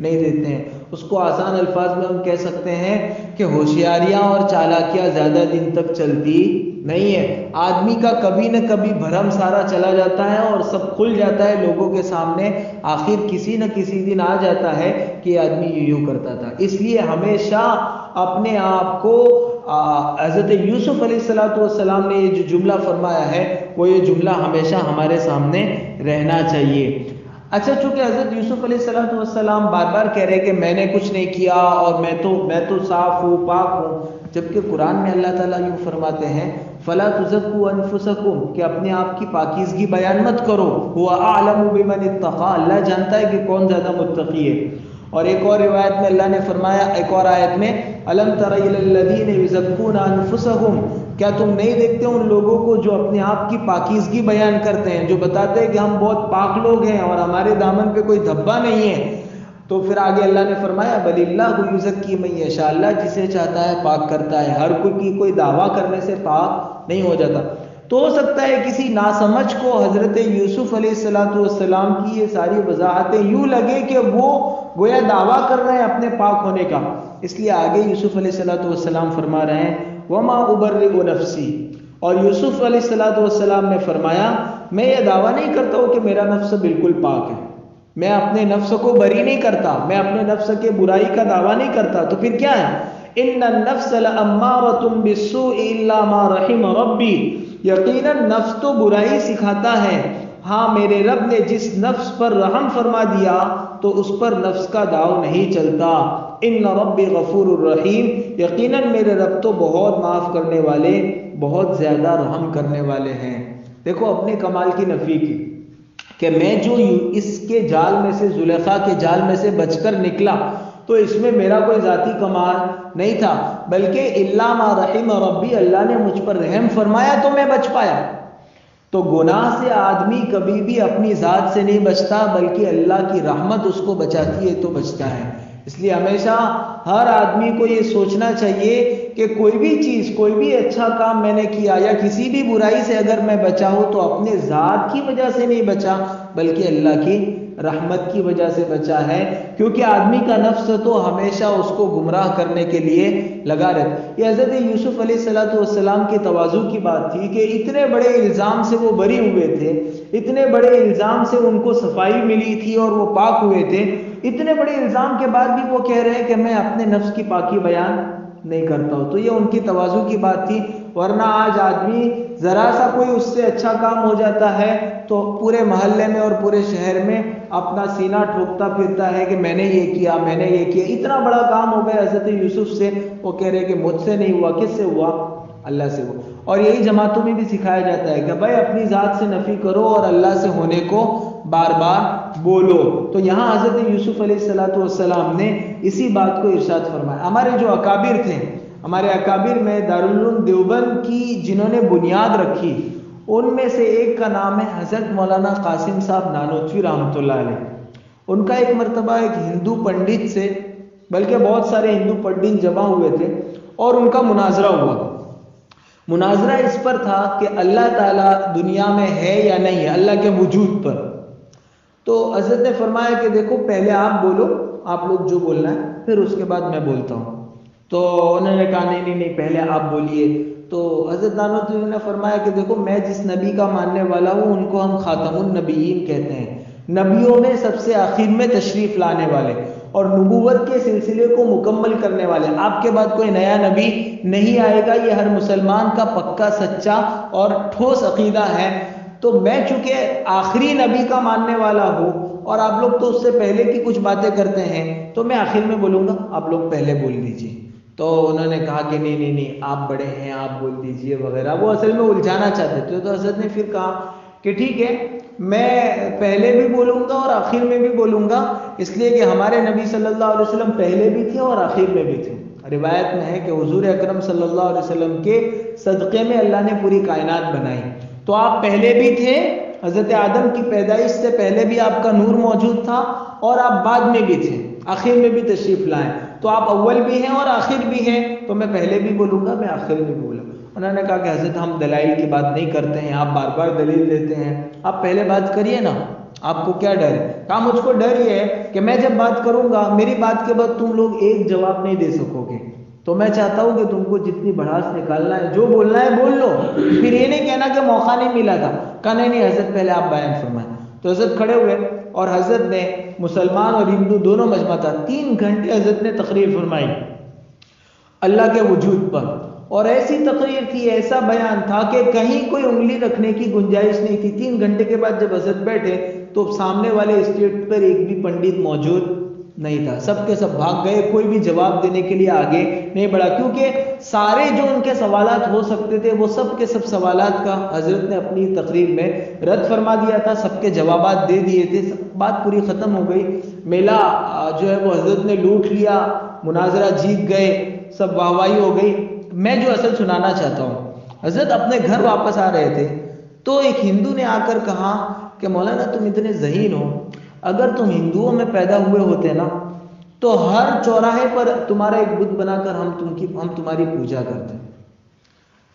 Speaker 1: نہیں دیتے ہیں. اس کو آسان الفاظ میں ہم کہہ سکتے ہیں کہ ہوشیاریاں اور چالاکیاں زیادہ دن تک چلتی نہیں ہے. آدمی کا کبھی نہ کبھی بھرم سارا چلا جاتا ہے اور سب کھل جاتا ہے لوگوں کے سامنے. آخر کسی نہ کسی دن آ جاتا ہے کہ یہ آدمی یوں کرتا تھا. اس لیے ہمیشہ اپنے آپ کو حضرت یوسف علیہ السلام نے یہ جو جملہ فرمایا ہے وہ یہ جملہ ہمیشہ ہمارے سامنے رہنا چاہیے. اچھا، چونکہ حضرت یوسف علیہ السلام بار بار کہہ رہے کہ میں نے کچھ نہیں کیا اور میں تو صاف ہوں، پاک ہوں، جبکہ قرآن میں اللہ تعالیٰ یوں فرماتے ہیں فَلَا تُزَكُّوا أَنفُسَكُمْ، کہ اپنے آپ کی پاکیزگی بیان مت کرو، هُوَ أَعْلَمُ بِمَنِ اتَّقَىٰ، اللہ جانتا ہے کہ کون زیادہ متقی ہے. اور ایک اور روایت میں اللہ نے فرمایا، ایک اور آیت میں، الم تر الی الذین یزکون انفسہم، کیا تم نہیں دیکھتے ان لوگوں کو جو اپنے آپ کی پاکیزگی بیان کرتے ہیں، جو بتاتے ہیں کہ ہم بہت پاک لوگ ہیں اور ہمارے دامن پہ کوئی دھبا نہیں ہے؟ تو پھر آگے اللہ نے فرمایا بل اللہ یزکی من یشاء، اللہ جسے چاہتا ہے پاک کرتا ہے، ہر کوئی دعویٰ کرنے سے پاک نہیں ہو جاتا۔ تو ہو سکتا ہے کسی ناسمجھ کو حضرت یوسف علیہ السلام کی یہ ساری وضاحتیں یوں لگے کہ وہ گویا دعویٰ کر رہے ہیں اپنے پاک ہونے کا، اس لیے آگے یوسف علیہ السلام فرما رہے ہیں وما ابرئ نفسی، اور یوسف علیہ السلام نے فرمایا میں یہ دعویٰ نہیں کرتا ہوں کہ میرا نفس بالکل پاک ہے، میں اپنے نفس کو بری نہیں کرتا، میں اپنے نفس کے برائی کا دعویٰ نہیں کرتا، تو پھر کیا ہے؟ ان النفس لامارۃ بالسوء الا ما رحم ربی، یقیناً نفس تو برائی سکھاتا ہے، ہاں میرے رب نے جس نفس پر رحم فرما دیا تو اس پر نفس کا داؤ نہیں چلتا۔ ان ربی غفور الرحیم، یقیناً میرے رب تو بہت معاف کرنے والے، بہت زیادہ رحم کرنے والے ہیں۔ دیکھو اپنے کمال کی نفی کی کہ میں جو اس کے جال میں سے، زلیخا کے جال میں سے بچ کر نکلا تو اس میں میرا کوئی ذاتی کمال نہیں تھا، بلکہ الا ما رحم ربی، اللہ نے مجھ پر رحم فرمایا تو میں بچ پایا۔ تو گناہ سے آدمی کبھی بھی اپنی ذات سے نہیں بچتا، بلکہ اللہ کی رحمت اس کو بچاتی ہے تو بچتا ہے۔ اس لیے ہمیشہ ہر آدمی کو یہ سوچنا چاہیے کہ کوئی بھی چیز، کوئی بھی اچھا کام میں نے کیا یا کسی بھی برائی سے اگر میں بچا ہوں تو اپنے ذات کی وجہ سے نہیں بچا، بلکہ اللہ کی رحمت کی وجہ سے بچا ہے، کیونکہ آدمی کا نفس تو ہمیشہ اس کو گمراہ کرنے کے لیے لگا رہتا۔ یہ حضرت یوسف علیہ السلام کے تواضع کی بات تھی کہ اتنے بڑے الزام سے وہ بری ہوئے تھے، اتنے بڑے الزام سے ان کو صفائی ملی تھی اور وہ پاک ہوئے تھے، اتنے بڑے الزام کے بعد بھی وہ کہہ رہے ہیں کہ میں اپنے نفس کی پاکی بیان نہیں کرتا ہوں۔ تو یہ ان کی تواضع کی بات تھی، ورنہ آج آدمی ذرا سا کوئی اس سے اچھا کام ہو جاتا ہے تو پورے محلے میں اور پورے شہر میں اپنا سینہ ٹھوکتا پھرتا ہے کہ میں نے یہ کیا، میں نے یہ کیا۔ اتنا بڑا کام ہو گیا حضرت یوسف سے، وہ کہہ رہے کہ مجھ سے نہیں ہوا، کس سے ہوا؟ اللہ سے ہوا۔ اور یہی جماعتوں میں بھی سکھایا جاتا ہے کہ بھائی اپنی ذات سے نفی کرو اور اللہ سے ہونے کو بار بار بولو۔ تو یہاں حضرت یوسف علیہ السلام نے اسی بات کو ارشاد فرمایا۔ ہمارے جو اکابر تھے، ہمارے اکابر میں دارالعلوم دیوبند کی جنہوں نے بنیاد رکھی، ان میں سے ایک کا نام ہے حضرت مولانا قاسم صاحب نانوتوی رحمۃ اللہ علیہ۔ ان کا ایک مرتبہ ایک ہندو پنڈت سے، بلکہ بہت سارے ہندو پنڈت جمع ہوئے تھے اور ان کا مناظرہ ہوا۔ مناظرہ اس پر تھا کہ اللہ تعالیٰ دنیا میں ہے یا نہیں ہے، اللہ کے وجود پر۔ تو حضرت نے فرمایا کہ دیکھو پہلے آپ بولو، آپ لوگ جو بولنا ہے، پھر اس کے بعد میں بولتا ہوں۔ تو انہوں نے کہا نہیں پہلے آپ بولیے۔ تو حضرت نانوتوی نے فرمایا کہ دیکھو میں جس نبی کا ماننے والا ہوں ان کو ہم خاتم النبیین کہتے ہیں، نبیوں میں سب سے آخر میں تشریف لانے والے اور نبوت کے سلسلے کو مکمل کرنے والے۔ آپ کے بعد کوئی نیا نبی نہیں آئے گا، یہ ہر مسلمان کا پکا سچا اور ٹھوس عقیدہ ہے۔ تو میں چونکہ آخری نبی کا ماننے والا ہوں اور آپ لوگ تو اس سے پہلے کی کچھ باتیں کرتے ہیں، تو میں آخر میں بولوں گا، آپ لوگ پہلے بول دیجیے۔ تو انہوں نے کہا کہ نہیں آپ بڑے ہیں، آپ بول دیجیے وغیرہ، وہ اصل میں الجھانا چاہتے تھے۔ تو حضرت نے پھر کہا کہ ٹھیک ہے، میں پہلے بھی بولوں گا اور آخر میں بھی بولوں گا، اس لیے کہ ہمارے نبی صلی اللہ علیہ وسلم پہلے بھی تھے اور آخر میں بھی تھے۔ روایت میں ہے کہ حضور اکرم صلی اللہ علیہ وسلم کے صدقے میں اللہ نے پوری کائنات بنائی، تو آپ پہلے بھی تھے، حضرت آدم کی پیدائش سے پہلے بھی آپ کا نور موجود تھا اور آپ بعد میں بھی تھے، آخر میں بھی تشریف لائے، تو آپ اول بھی ہیں اور آخر بھی ہیں، تو میں پہلے بھی بولوں گا، میں آخر میں بولوں گا۔ انہوں نے کہا کہ حضرت ہم دلائل کی بات نہیں کرتے ہیں، آپ بار بار دلیل دیتے ہیں، آپ پہلے بات کریے نا، آپ کو کیا ڈر ہے؟ کہا مجھ کو ڈر یہ ہے کہ میں جب بات کروں گا میری بات کے بعد تم لوگ ایک جواب نہیں دے سکو گے، تو میں چاہتا ہوں کہ تم کو جتنی بڑھاس نکالنا ہے، جو بولنا ہے بول لو، پھر یہ نہیں کہنا کہ موقع نہیں ملا تھا۔ کہا نہیں حضرت پہلے آپ بیان فرمائیں۔ تو حضرت کھڑے ہوئے اور حضرت نے، مسلمان اور ہندو دونوں مجمع تھا، 3 گھنٹے حضرت نے تقریر فرمائی اللہ کے وجود پر، اور ایسی تقریر تھی، ایسا بیان تھا کہ کہیں کوئی انگلی رکھنے کی گنجائش نہیں تھی۔ 3 گھنٹے کے بعد جب حضرت بیٹھے تو سامنے والے اسٹیج پر ایک بھی پنڈت موجود نہیں تھا. سب کے سب بھاگ گئے, کوئی بھی جواب دینے کے لیے آگے نہیں بڑھا, کیونکہ سارے جو ان کے سوالات ہو سکتے تھے وہ سب کے سب سوالات کا حضرت نے اپنی تقریر میں رد فرما دیا تھا, سب کے جوابات دے دیے تھے, بات پوری ختم ہو گئی. میلہ جو ہے وہ حضرت نے لوٹ لیا, مناظرہ جیت گئے, سب واہواہی ہو گئی. میں جو اصل سنانا چاہتا ہوں, حضرت اپنے گھر واپس آ رہے تھے تو ایک ہندو نے آ کر کہا کہ مولانا تم اتنے ذہین ہو, اگر تم ہندوؤں میں پیدا ہوئے ہوتے نا تو ہر چوراہے پر تمہارا ایک بت بنا کر ہم تمہاری پوجا کرتے.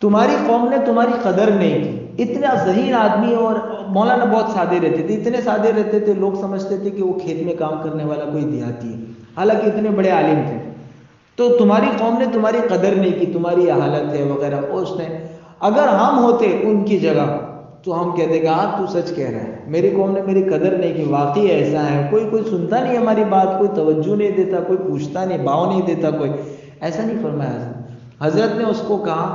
Speaker 1: تمہاری قوم نے تمہاری قدر نہیں کی. اتنا ذہین آدمی, اور مولانا بہت سادے رہتے تھے, اتنے سادے رہتے تھے لوگ سمجھتے تھے کہ وہ کھیت میں کام کرنے والا کوئی دیہاتی ہے, حالانکہ اتنے بڑے عالم تھے. تو تمہاری قوم نے تمہاری قدر نہیں کی, تمہاری یہ حالت ہے وغیرہ. اس نے اگر ہم ہوتے ان کی جگہ تو ہم کہتے کہ ہاں تو سچ کہہ رہا ہے, میری قوم نے میری قدر نہیں کی, واقعی ایسا ہے, کوئی سنتا نہیں ہماری بات, کوئی توجہ نہیں دیتا, کوئی پوچھتا نہیں, باؤ نہیں دیتا کوئی. ایسا نہیں فرمایا حضرت نے. اس کو کہا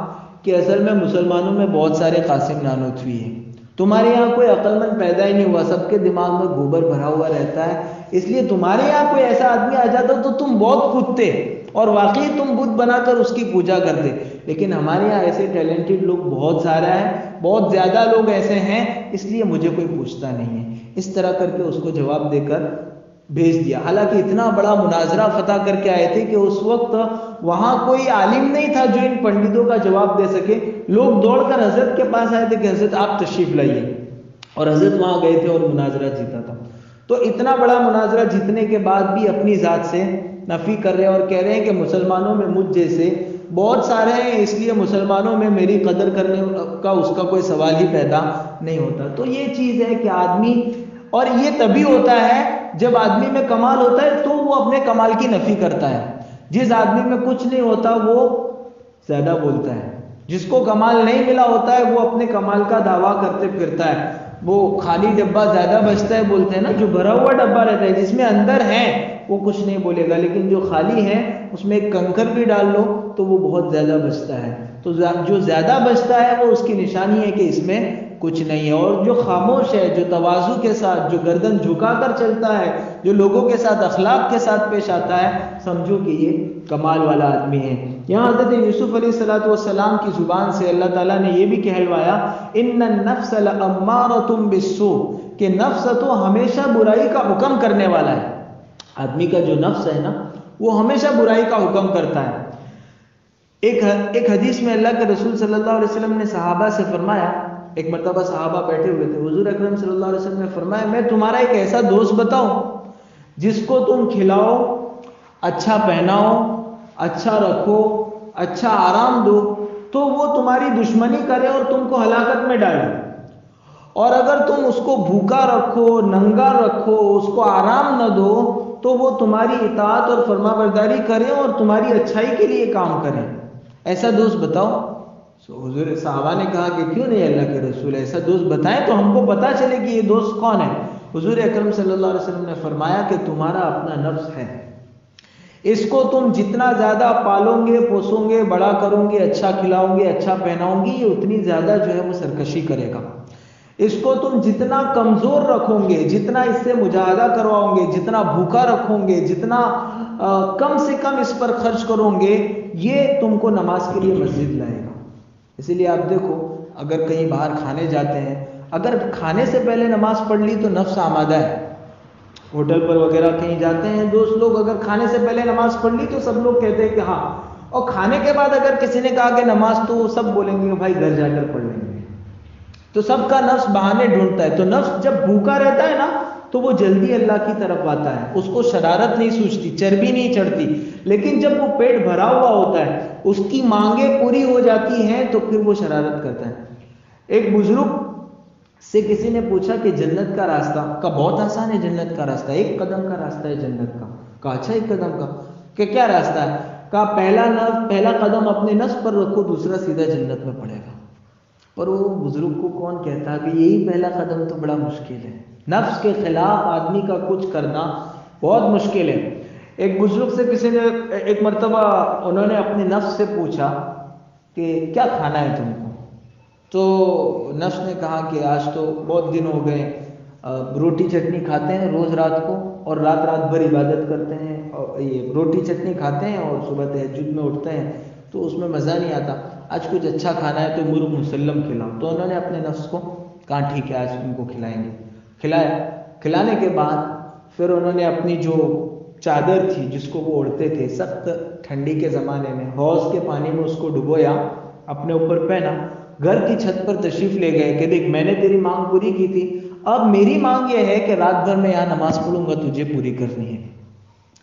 Speaker 1: کہ اصل میں مسلمانوں میں بہت سارے قاسم نانوتوی ہیں, تمہارے یہاں کوئی عقل مند پیدا ہی نہیں ہوا, سب کے دماغ میں گوبر بھرا ہوا رہتا ہے, اس لیے تمہارے یہاں کوئی ایسا آدمی آ جاتا تو تم بہت کودتے اور واقعی تم بت بنا کر اس کی پوجا کرتے. لیکن ہمارے یہاں ایسے ٹیلنٹڈ لوگ بہت سارا ہے, بہت زیادہ لوگ ایسے ہیں, اس لیے مجھے کوئی پوچھتا نہیں ہے. اس طرح کر کے اس کو جواب دے کر بھیج دیا. حالانکہ اتنا بڑا مناظرہ فتح کر کے آئے تھے کہ اس وقت وہاں کوئی عالم نہیں تھا جو ان پنڈتوں کا جواب دے سکے. لوگ دوڑ کر حضرت کے پاس آئے تھے کہ حضرت آپ تشریف لائیے, اور حضرت وہاں گئے تھے اور مناظرہ جیتا تھا. تو اتنا بڑا مناظرہ جیتنے کے بعد بھی اپنی ذات سے نفی کر رہے ہیں اور کہہ رہے ہیں کہ مسلمانوں میں مجھ جیسے بہت سارے ہیں, اس لیے مسلمانوں میں میری قدر کرنے کا اس کا کوئی سوال ہی پیدا نہیں ہوتا. تو یہ چیز ہے کہ آدمی, اور یہ تبھی ہوتا ہے جب آدمی میں کمال ہوتا ہے تو وہ اپنے کمال کی نفی کرتا ہے. جس آدمی میں کچھ نہیں ہوتا وہ زیادہ بولتا ہے, جس کو کمال نہیں ملا ہوتا ہے وہ اپنے کمال کا دعویٰ کرتے پھرتا ہے. وہ خالی ڈبہ زیادہ بچتا ہے بولتے ہیں نا, جو بھرا ہوا ڈبہ رہتا ہے جس میں اندر ہے وہ کچھ نہیں بولے گا, لیکن جو خالی ہے اس میں ایک کنکر بھی ڈال لو تو وہ بہت زیادہ بچتا ہے. تو جو زیادہ بچتا ہے وہ اس کی نشانی ہے کہ اس میں کچھ نہیں ہے. اور جو خاموش ہے, جو تواضع کے ساتھ, جو گردن جھکا کر چلتا ہے, جو لوگوں کے ساتھ اخلاق کے ساتھ پیش آتا ہے, سمجھو کہ یہ کمال والا آدمی ہے. یہاں حضرت یوسف علیہ السلام کی زبان سے اللہ تعالیٰ نے یہ بھی کہلوایا, ان النفس لامارۃ بالسوء, کہ نفس تو ہمیشہ برائی کا حکم کرنے والا ہے. آدمی کا جو نفس ہے نا وہ ہمیشہ برائی کا حکم کرتا ہے. ایک حدیث میں اللہ کے رسول صلی اللہ علیہ وسلم نے صحابہ سے فرمایا, ایک مرتبہ صحابہ بیٹھے ہوئے تھے, حضور اکرم صلی اللہ علیہ وسلم نے فرمایا, میں تمہارا ایک ایسا دوست بتاؤں جس کو تم کھلاؤ, اچھا پہناؤ, اچھا رکھو, اچھا آرام دو, تو وہ تمہاری دشمنی کرے اور تم کو ہلاکت میں ڈالے. اور اگر تم اس کو بھوکا رکھو, ننگا رکھو, اس کو آرام نہ دو, تو وہ تمہاری اطاعت اور فرما برداری کرے اور تمہاری اچھائی کے لیے کام کرے. ایسا دوست بتاؤ. حضور صحابہ نے کہا کہ کیوں نہیں اللہ کے رسول, ایسا دوست بتائیں تو ہم کو پتا چلے کہ یہ دوست کون ہے. حضور اکرم صلی اللہ علیہ وسلم نے فرمایا کہ تمہارا اپنا نفس ہے, اس کو تم جتنا زیادہ پالو گے, پوسو گے, بڑا کرو گے, اچھا کھلاؤ گے, اچھا پہناؤ گی, یہ اتنی زیادہ جو ہے وہ سرکشی کرے گا. اس کو تم جتنا کمزور رکھو گے, جتنا اس سے مجاہدہ کرواؤ گے, جتنا بھوکا رکھو گے, جتنا کم سے کم اس پر خرچ کرو گے, یہ تم کو نماز کے لیے مسجد لائے گا. اسی لیے آپ دیکھو, اگر کہیں باہر کھانے جاتے ہیں, اگر کھانے سے پہلے نماز پڑھ لی تو نفس آمادہ ہے. ہوٹل پر وغیرہ کہیں جاتے ہیں دوست لوگ, اگر کھانے سے پہلے نماز پڑھ لی تو سب لوگ کہتے ہیں کہ ہاں, اور کھانے کے بعد اگر کسی نے کہا کہ نماز, تو سب بولیں گے کہ بھائی گھر جا کر پڑھ لیں گے. تو سب کا نفس بہانے ڈھونڈتا ہے. تو نفس جب بھوکا رہتا ہے نا تو وہ جلدی اللہ کی طرف آتا ہے, اس کو شرارت نہیں سوچتی, چربی نہیں چڑھتی. لیکن جب وہ پیٹ بھرا ہوا ہوتا ہے, اس کی مانگیں پوری ہو جاتی ہیں, تو پھر وہ شرارت کرتا ہے. ایک بزرگ سے کسی نے پوچھا کہ جنت کا راستہ, کا بہت آسان ہے جنت کا راستہ, ایک قدم کا راستہ ہے جنت کا. کہا اچھا ایک قدم کا, کہ کیا راستہ ہے؟ کہا پہلا قدم اپنے نفس پر رکھو, دوسرا سیدھا جنت میں پڑے گا. پر وہ بزرگ کو کون کہتا کہ یہی پہلا قدم تو بڑا مشکل ہے, نفس کے خلاف آدمی کا کچھ کرنا بہت مشکل ہے. ایک بزرگ سے کسی نے ایک مرتبہ انہوں نے اپنے نفس سے پوچھا کہ کیا کھانا ہے تم کو؟ تو نفس نے کہا کہ آج تو بہت دن ہو گئے, روٹی چٹنی کھاتے ہیں روز رات کو اور رات بھر عبادت کرتے ہیں، اور یہ روٹی چٹنی کھاتے ہیں اور صبح تہجد میں اٹھتے ہیں تو اس میں مزہ نہیں آتا. آج کچھ اچھا کھانا ہے تو مرغ مسلم کھلاؤ. تو انہوں نے اپنے نفس کو کہا ٹھیک ہے آج ان کو کھلائیں گے. کھلایا. کھلانے کے بعد پھر انہوں نے اپنی جو چادر تھی جس کو وہ اوڑھتے تھے سخت ٹھنڈی کے زمانے میں، حوض کے پانی میں اس کو ڈبویا، اپنے اوپر پہنا، گھر کی چھت پر تشریف لے گئے کہ دیکھ میں نے تیری مانگ پوری کی تھی، اب میری مانگ یہ ہے کہ رات بھر میں یہاں نماز پڑھوں گا، تجھے پوری کرنی ہے.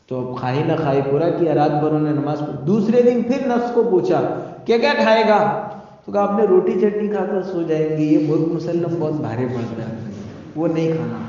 Speaker 1: تو اب کھائی نہ کھائی پورا کیا، رات بھر انہوں نے نماز پڑھی. دوسرے دن پھر نفس کو پوچھا کیا کیا کھائے گا؟ تو کہا آپ نے روٹی چٹنی کھا کر سو جائیں گے، یہ مرغ مسلم بہت بھاری پڑتا ہے، وہ نہیں کھانا.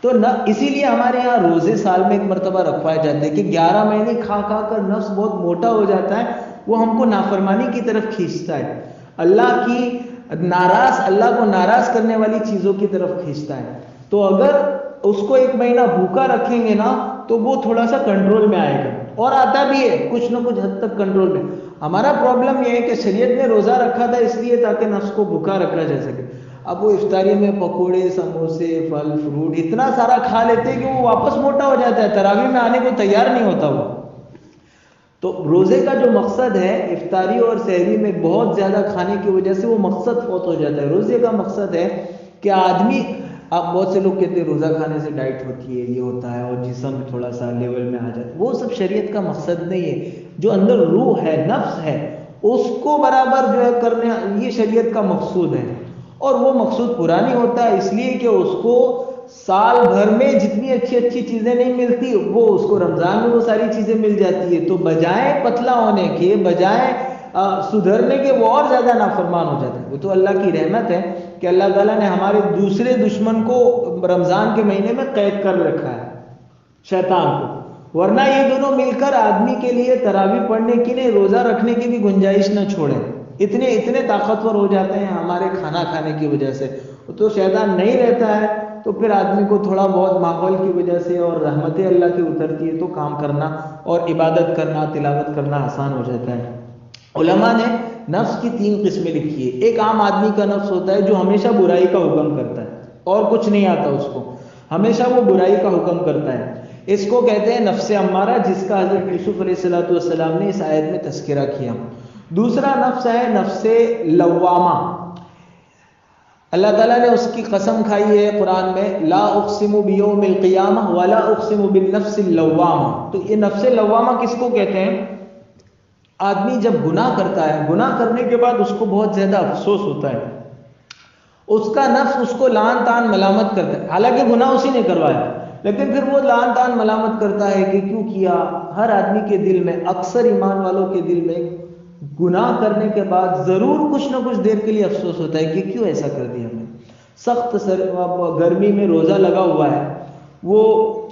Speaker 1: تو نہ اسی لیے ہمارے یہاں روزے سال میں ایک مرتبہ رکھوائے جاتے ہیں کہ 11 مہینے کھا کھا کر نفس بہت موٹا ہو جاتا ہے، وہ ہم کو نافرمانی کی طرف کھینچتا ہے، اللہ کو ناراض کرنے والی چیزوں کی طرف کھینچتا ہے. تو اگر اس کو 1 مہینہ بھوکا رکھیں گے نا تو وہ تھوڑا سا کنٹرول میں آئے گا، اور آتا بھی ہے کچھ نہ کچھ حد تک کنٹرول میں. ہمارا پرابلم یہ ہے کہ شریعت نے روزہ رکھا تھا اس لیے تاکہ نفس کو بھوکا رکھا جا سکے. اب وہ افطاری میں پکوڑے، سموسے، پھل فروٹ اتنا سارا کھا لیتے کہ وہ واپس موٹا ہو جاتا ہے، تراویح میں آنے کو تیار نہیں ہوتا وہ. تو روزے کا جو مقصد ہے افطاری اور سحری میں بہت زیادہ کھانے کی وجہ سے وہ مقصد فوت ہو جاتا ہے. روزے کا مقصد ہے کہ آدمی، اب بہت سے لوگ کہتے ہیں روزہ کھانے سے ڈائٹ ہوتی ہے، یہ ہوتا ہے اور جسم تھوڑا سا لیول میں آ جاتا ہے، وہ سب شریعت کا مقصد نہیں ہے. جو اندر روح ہے، نفس ہے، اس کو برابر جو ہے کرنے، یہ شریعت کا مقصود ہے. اور وہ مقصود پورا نہیں ہوتا اس لیے کہ اس کو سال بھر میں جتنی اچھی اچھی چیزیں نہیں ملتی وہ اس کو رمضان میں وہ ساری چیزیں مل جاتی ہے. تو بجائے پتلا ہونے کے، بجائے سدھرنے کے، وہ اور زیادہ نافرمان ہو جاتا ہے. وہ تو اللہ کی رحمت ہے کہ اللہ تعالیٰ نے ہمارے دوسرے دشمن کو رمضان کے مہینے میں قید کر رکھا ہے، شیطان کو، ورنہ یہ دونوں مل کر آدمی کے لیے تراویح پڑھنے کی نہیں، روزہ رکھنے کی بھی گنجائش نہ چھوڑیں. اتنے طاقتور ہو جاتے ہیں ہمارے کھانا کھانے کی وجہ سے. تو شیطان نہیں رہتا ہے تو پھر آدمی کو تھوڑا بہت ماحول کی وجہ سے اور رحمت اللہ کی اترتی ہے تو کام کرنا اور عبادت کرنا، تلاوت کرنا آسان ہو جاتا ہے. علماء نے نفس کی 3 قسمیں لکھی ہے. ایک عام آدمی کا نفس ہوتا ہے جو ہمیشہ برائی کا حکم کرتا ہے اور کچھ نہیں آتا اس کو، ہمیشہ وہ برائی کا حکم کرتا ہے. اس کو کہتے ہیں نفس امارہ، جس کا حضرت یوسف علیہ السلام نے اس آیت میں تذکرہ کیا. دوسرا نفس ہے نفس لوامہ. اللہ تعالیٰ نے اس کی قسم کھائی ہے قرآن میں، لا اقسم بیوم القیامہ ولا اقسم بالنفس اللوامہ. تو یہ نفس لوامہ کس کو کہتے ہیں؟ آدمی جب گناہ کرتا ہے، گناہ کرنے کے بعد اس کو بہت زیادہ افسوس ہوتا ہے، اس کا نفس اس کو لعن طعن ملامت کرتا ہے، حالانکہ گناہ اسی نے کروایا، لیکن پھر وہ لعن طعن ملامت کرتا ہے کہ کیوں کیا. ہر آدمی کے دل میں، اکثر ایمان والوں کے دل میں گناہ کرنے کے بعد ضرور کچھ نہ کچھ دیر کے لیے افسوس ہوتا ہے کہ کیوں ایسا کر دیا میں. سخت گرمی میں روزہ لگا ہوا ہے، وہ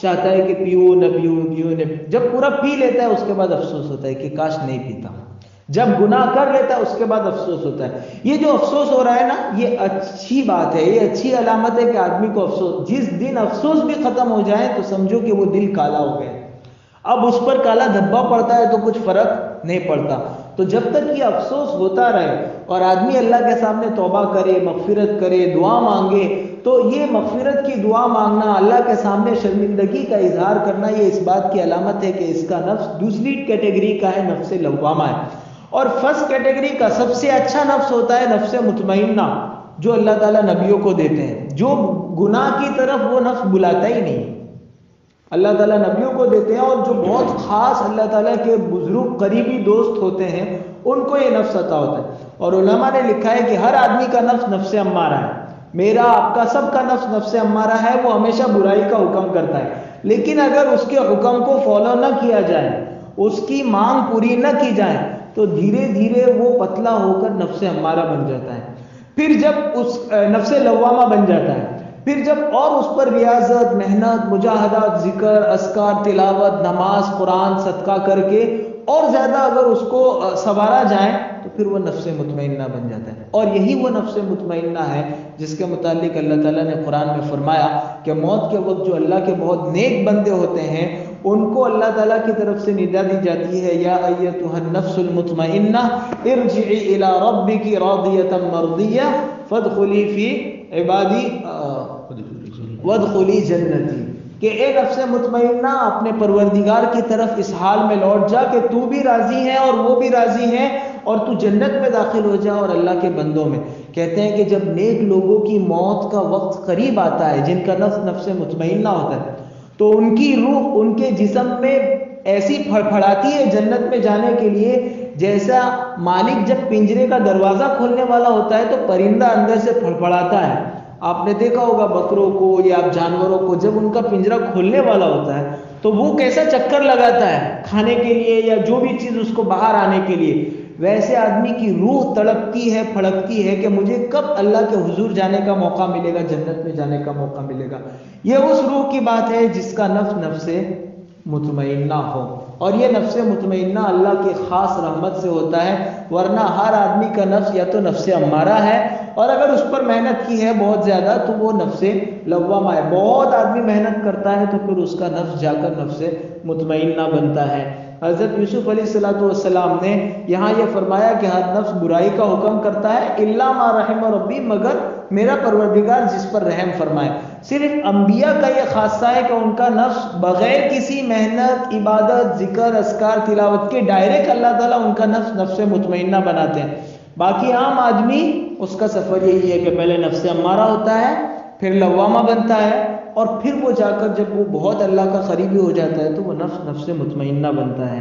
Speaker 1: چاہتا ہے کہ پیو نہ پیو. جب پورا پی لیتا ہے اس کے بعد افسوس ہوتا ہے کہ کاش نہیں پیتا. جب گناہ کر لیتا ہے اس کے بعد افسوس ہوتا ہے. یہ جو افسوس ہو رہا ہے نا، یہ اچھی بات ہے، یہ اچھی علامت ہے کہ آدمی کو افسوس، جس دن افسوس بھی ختم ہو جائے تو سمجھو کہ وہ دل کالا ہو گیا. اب اس پر کالا دھبا پڑتا ہے تو کچھ فرق نہیں پڑتا. تو جب تک یہ افسوس ہوتا رہے اور آدمی اللہ کے سامنے توبہ کرے، مغفرت کرے، دعا مانگے، تو یہ مغفرت کی دعا مانگنا، اللہ کے سامنے شرمندگی کا اظہار کرنا، یہ اس بات کی علامت ہے کہ اس کا نفس دوسری کیٹیگری کا ہے، نفس لوامہ ہے. اور فرسٹ کیٹیگری کا سب سے اچھا نفس ہوتا ہے نفس مطمئنہ، جو اللہ تعالیٰ نبیوں کو دیتے ہیں، جو گناہ کی طرف وہ نفس بلاتا ہی نہیں. اللہ تعالیٰ نبیوں کو دیتے ہیں، اور جو بہت خاص اللہ تعالیٰ کے بزرگ قریبی دوست ہوتے ہیں ان کو یہ نفس عطا ہوتا ہے. اور علماء نے لکھا ہے کہ ہر آدمی کا نفس نفس امارہ ہے. میرا، آپ کا، سب کا نفس نفس امارہ ہے. وہ ہمیشہ برائی کا حکم کرتا ہے، لیکن اگر اس کے حکم کو فالو نہ کیا جائے، اس کی مانگ پوری نہ کی جائے، تو دھیرے دھیرے وہ پتلا ہو کر نفس امارہ بن جاتا ہے. پھر جب اس نفس لوامہ بن جاتا ہے، پھر جب اور اس پر ریاضت، محنت، مجاہدات، ذکر، اذکار، تلاوت، نماز، قرآن، صدقہ کر کے اور زیادہ اگر اس کو سنوارا جائے تو پھر وہ نفس مطمئنہ بن جاتا ہے. اور یہی وہ نفس مطمئنہ ہے جس کے متعلق اللہ تعالیٰ نے قرآن میں فرمایا کہ موت کے وقت جو اللہ کے بہت نیک بندے ہوتے ہیں ان کو اللہ تعالیٰ کی طرف سے ندا دی جاتی ہے، یا ایتھا النفس المطمئنہ ارجعی الی ربک راضیۃ مرضیہ فادخلی فی عبادی وادخلی جنتی، کہ اے نفس مطمئنہ اپنے پروردگار کی طرف اس حال میں لوٹ جا کہ تو بھی راضی ہے اور وہ بھی راضی ہے، اور تو جنت میں داخل ہو جا اور اللہ کے بندوں میں۔ کہتے ہیں کہ جب نیک لوگوں کی موت کا وقت قریب آتا ہے، جن کا نفس مطمئنہ ہوتا ہے، تو ان کی روح ان کے جسم میں ایسی پھڑپھڑاتی ہے جنت میں جانے کے لیے، جیسا مالک جب پنجرے کا دروازہ کھولنے والا ہوتا ہے تو پرندہ اندر سے پھڑپھڑاتا ہے۔ آپ نے دیکھا ہوگا بکروں کو یا جانوروں کو، جب ان کا پنجرا کھولنے والا ہوتا ہے تو وہ کیسا چکر لگاتا ہے کھانے کے لیے یا جو بھی چیز اس کو باہر آنے کے لیے، ویسے آدمی کی روح تڑپتی ہے، پھڑکتی ہے کہ مجھے کب اللہ کے حضور جانے کا موقع ملے گا، جنت میں جانے کا موقع ملے گا۔ یہ اس روح کی بات ہے جس کا نفس مطمئنہ ہو، اور یہ نفس مطمئنہ اللہ کی خاص رحمت سے ہوتا ہے، ورنہ ہر آدمی کا نفس یا تو نفس امارہ ہے، اور اگر اس پر محنت کی ہے بہت زیادہ تو وہ نفس لوامہ ہے۔ بہت آدمی محنت کرتا ہے تو پھر اس کا نفس جا کر نفس مطمئنہ بنتا ہے۔ حضرت یوسف علیہ السلام نے یہاں یہ فرمایا کہ ہر نفس برائی کا حکم کرتا ہے، الا ما رحم ربی، مگر میرا پروردگار جس پر رحم فرمائے۔ صرف انبیاء کا یہ خاصہ ہے کہ ان کا نفس بغیر کسی محنت، عبادت، ذکر، اذکار، تلاوت کے ڈائریکٹ اللہ تعالیٰ ان کا نفس مطمئنہ بناتے ہیں۔ باقی عام آدمی اس کا سفر یہی ہے کہ پہلے نفس امارہ ہوتا ہے، پھر لوامہ بنتا ہے، اور پھر وہ جا کر جب وہ بہت اللہ کا قریبی ہو جاتا ہے تو وہ نفس مطمئنہ بنتا ہے۔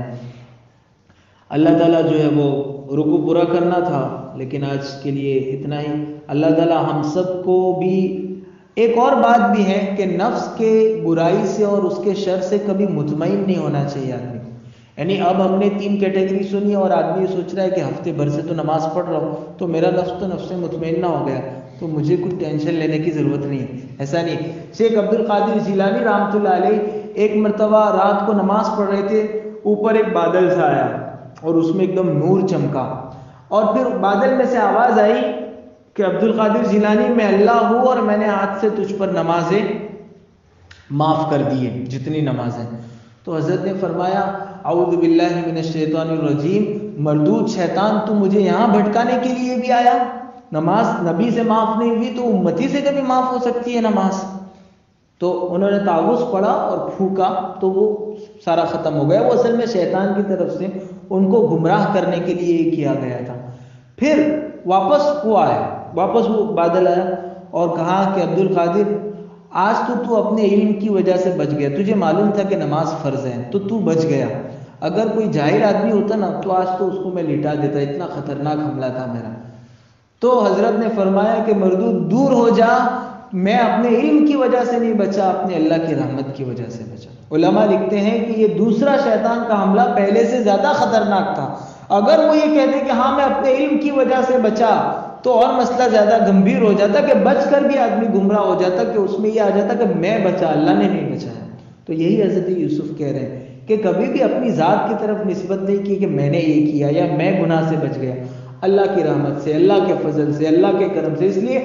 Speaker 1: اللہ تعالیٰ جو ہے وہ رکوع پورا کرنا تھا، لیکن آج کے لیے اتنا ہی۔ اللہ تعالیٰ ہم سب کو بھی ایک اور بات بھی ہے کہ نفس کے برائی سے اور اس کے شر سے کبھی مطمئن نہیں ہونا چاہیے آدمی کو۔ یعنی اب ہم نے 3 کیٹیگری سنی، اور آدمی یہ سوچ رہا ہے کہ ہفتے بھر سے تو نماز پڑھ رہا ہوں تو میرا نفس مطمئنہ ہو گیا، تو مجھے کچھ ٹینشن لینے کی ضرورت نہیں ہے۔ ایسا نہیں۔ شیخ عبد القادر جیلانی رحمۃ اللہ علیہ ایک مرتبہ رات کو نماز پڑھ رہے تھے، اوپر ایک بادل سا آیا اور اس میں ایک دم نور چمکا، اور پھر بادل میں سے آواز آئی کہ عبد القادر جیلانی میں اللہ ہوں اور میں نے آج سے تجھ پر نمازیں معاف کر دی ہیں، جتنی نمازیں۔ تو حضرت نے فرمایا اعوذ باللہ من الشیطان الرجیم، مردود شیطان، تو مجھے یہاں بھٹکانے کے لیے بھی آیا؟ نماز نبی سے معاف نہیں ہوئی تو امتی سے کبھی معاف ہو سکتی ہے نماز؟ تو انہوں نے تعوذ پڑھا اور پھونکا تو وہ سارا ختم ہو گیا۔ وہ اصل میں شیطان کی طرف سے ان کو گمراہ کرنے کے لیے یہ کیا گیا تھا۔ پھر واپس وہ بادل آیا اور کہا کہ عبد القادر، آج تو اپنے علم کی وجہ سے بچ گیا، تجھے معلوم تھا کہ نماز فرض ہے تو بچ گیا، اگر کوئی جاہل آدمی ہوتا نا تو آج تو اس کو میں لٹا دیتا، اتنا خطرناک حملہ تھا میرا۔ تو حضرت نے فرمایا کہ مردود دور ہو جا، میں اپنے علم کی وجہ سے نہیں بچا، اپنے اللہ کی رحمت کی وجہ سے بچا۔ علماء لکھتے ہیں کہ یہ دوسرا شیطان کا حملہ پہلے سے زیادہ خطرناک تھا۔ اگر وہ یہ کہتے کہ ہاں میں اپنے علم کی وجہ سے بچا تو اور مسئلہ زیادہ گمبھیر ہو جاتا، کہ بچ کر بھی آدمی گمراہ ہو جاتا، کہ اس میں یہ آ جاتا کہ میں بچا، اللہ نے نہیں بچایا۔ تو یہی حضرت یوسف کہہ رہے ہیں کہ کبھی بھی اپنی ذات کی طرف نسبت نہیں کی کہ میں نے یہ کیا یا میں گناہ سے بچ گیا، اللہ کی رحمت سے، اللہ کے فضل سے، اللہ کے کرم سے۔ اس لیے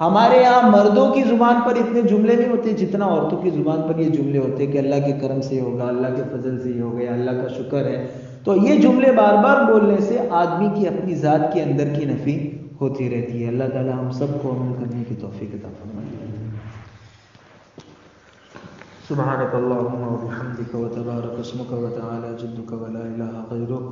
Speaker 1: ہمارے یہاں مردوں کی زبان پر اتنے جملے نہیں ہوتے جتنا عورتوں کی زبان پر یہ جملے ہوتے کہ اللہ کے کرم سے ہوگا، اللہ کے فضل سے ہی ہو گیا، اللہ کا شکر ہے۔ تو یہ جملے بار بار بولنے سے آدمی کی اپنی ذات کے اندر کی نفی ہوتی رہتی ہے۔ اللہ تعالی ہم سب کو عمل کرنے کی توفیق عطا فرمائے۔ سبحانك اللهم وبحمدك وتبارك اسمك وتعالى جدك ولا إله غيرك،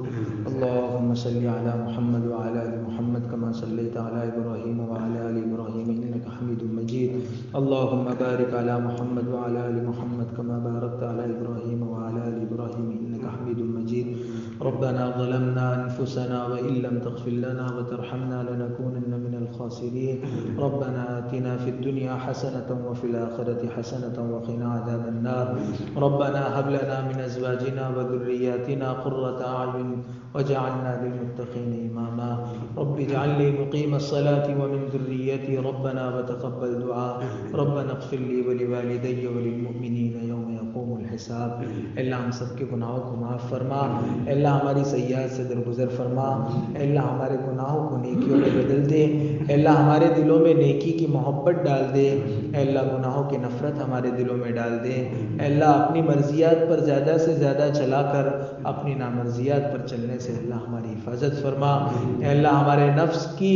Speaker 1: اللهم صل على محمد وعلى آل محمد كما صليت على إبراهيم وعلى آل إبراهيم إنك حميد مجيد، اللهم بارك على محمد وعلى آل محمد كما باركت على إبراهيم وعلى آل إبراهيم إنك حميد مجيد۔ ربنا ظلمنا أنفسنا وإن لم تغفر لنا وترحمنا لنكونن من الخاسرين، ربنا آتنا في الدنيا حسنة وفي الآخرة حسنة وقنا عذاب النار، ربنا هب لنا من أزواجنا وذرياتنا قرة أعين واجعلنا للمتقين إماما، رب اجعل لي مقيم الصلاة ومن ذريتي ربنا وتقبل دعاء، ربنا اغفر لي ولوالدي وللمؤمنين يوم يقوم الحساب۔ حساب۔ اللہ ہم سب کے گناہوں کو معاف فرما، اللہ ہماری سیئات سے درگزر فرما، اللہ ہمارے گناہوں کو نیکیوں میں بدل دے، اللہ ہمارے دلوں میں نیکی کی محبت ڈال دے، اللہ گناہوں کی نفرت ہمارے دلوں میں ڈال دے، اللہ اپنی مرضیات پر زیادہ سے زیادہ چلا کر اپنی نامرضیات پر چلنے سے اللہ ہماری حفاظت فرما، اللہ ہمارے نفس کی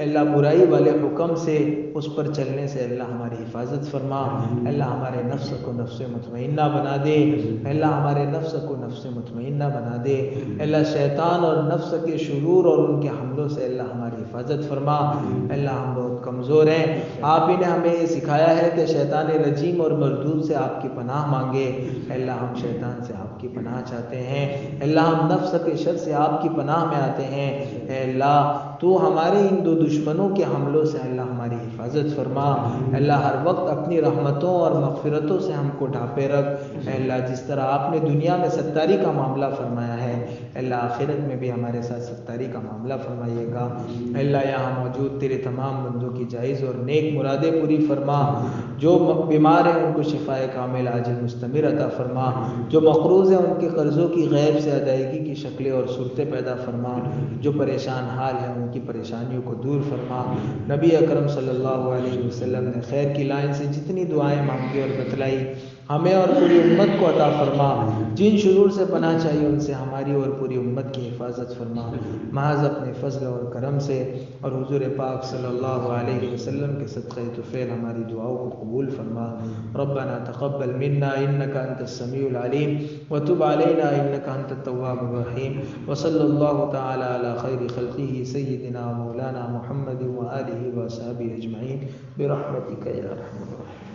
Speaker 1: اللہ برائی والے حکم سے اس پر چلنے سے اللہ ہماری حفاظت فرما، اللہ ہمارے نفس کو نفس مطمئنہ بنا دے، اللہ ہمارے نفس کو نفس مطمئنہ بنا دے، اللہ شیطان اور نفس کے شرور اور ان کے حملوں سے اللہ ہماری حفاظت فرما، اللہ ہم بہت کمزور ہیں، آپ ہی نے ہمیں یہ سکھایا ہے کہ شیطان رجیم اور مردود سے آپ کی پناہ مانگے، اللہ ہم شیطان سے آپ کی پناہ چاہتے ہیں، اللہ ہم نفس کے شر سے آپ کی پناہ میں آتے ہیں، اے اللہ تو ہمارے ان دو دشمنوں کے حملوں سے اللہ ہماری حفاظت فرما، اللہ ہر وقت اپنی رحمتوں اور مغفرتوں سے ہم کو ڈھانپے رکھ، اے اللہ جس طرح آپ نے دنیا میں ستاری کا معاملہ فرمایا ہے، اللہ آخرت میں بھی ہمارے ساتھ ستاری کا معاملہ فرمائیے گا، اللہ یہاں موجود تیرے تمام بندوں کی جائز اور نیک مرادیں پوری فرما، جو بیمار ہیں ان کو شفائے کامل عاجل مستمر عطا فرما، جو مقروض ہیں ان کے قرضوں کی غیب سے ادائیگی کی شکلیں اور صورتیں پیدا فرما، جو پریشان حال ہیں ان کی پریشانیوں کو دور فرما، نبی اکرم صلی اللہ علیہ وسلم نے خیر کی لائن سے جتنی دعائیں مانگی اور بتلائی ہمیں اور پوری امت کو عطا فرما، جن شرور سے پناہ چاہیے ان سے ہماری اور پوری امت کی حفاظت فرما، محض اپنے فضل اور کرم سے اور حضور پاک صلی اللہ علیہ وسلم کے صدقہ طفیل ہماری دعاؤں کو قبول فرما، ربنا تقبل منا انك انت السميع العليم وتب علينا انك انت التواب الرحيم، وصلى الله تعالى على خير خلقه سيدنا مولانا محمد وآله وصحبه اجمعين برحمتك يا ارحم الراحمين۔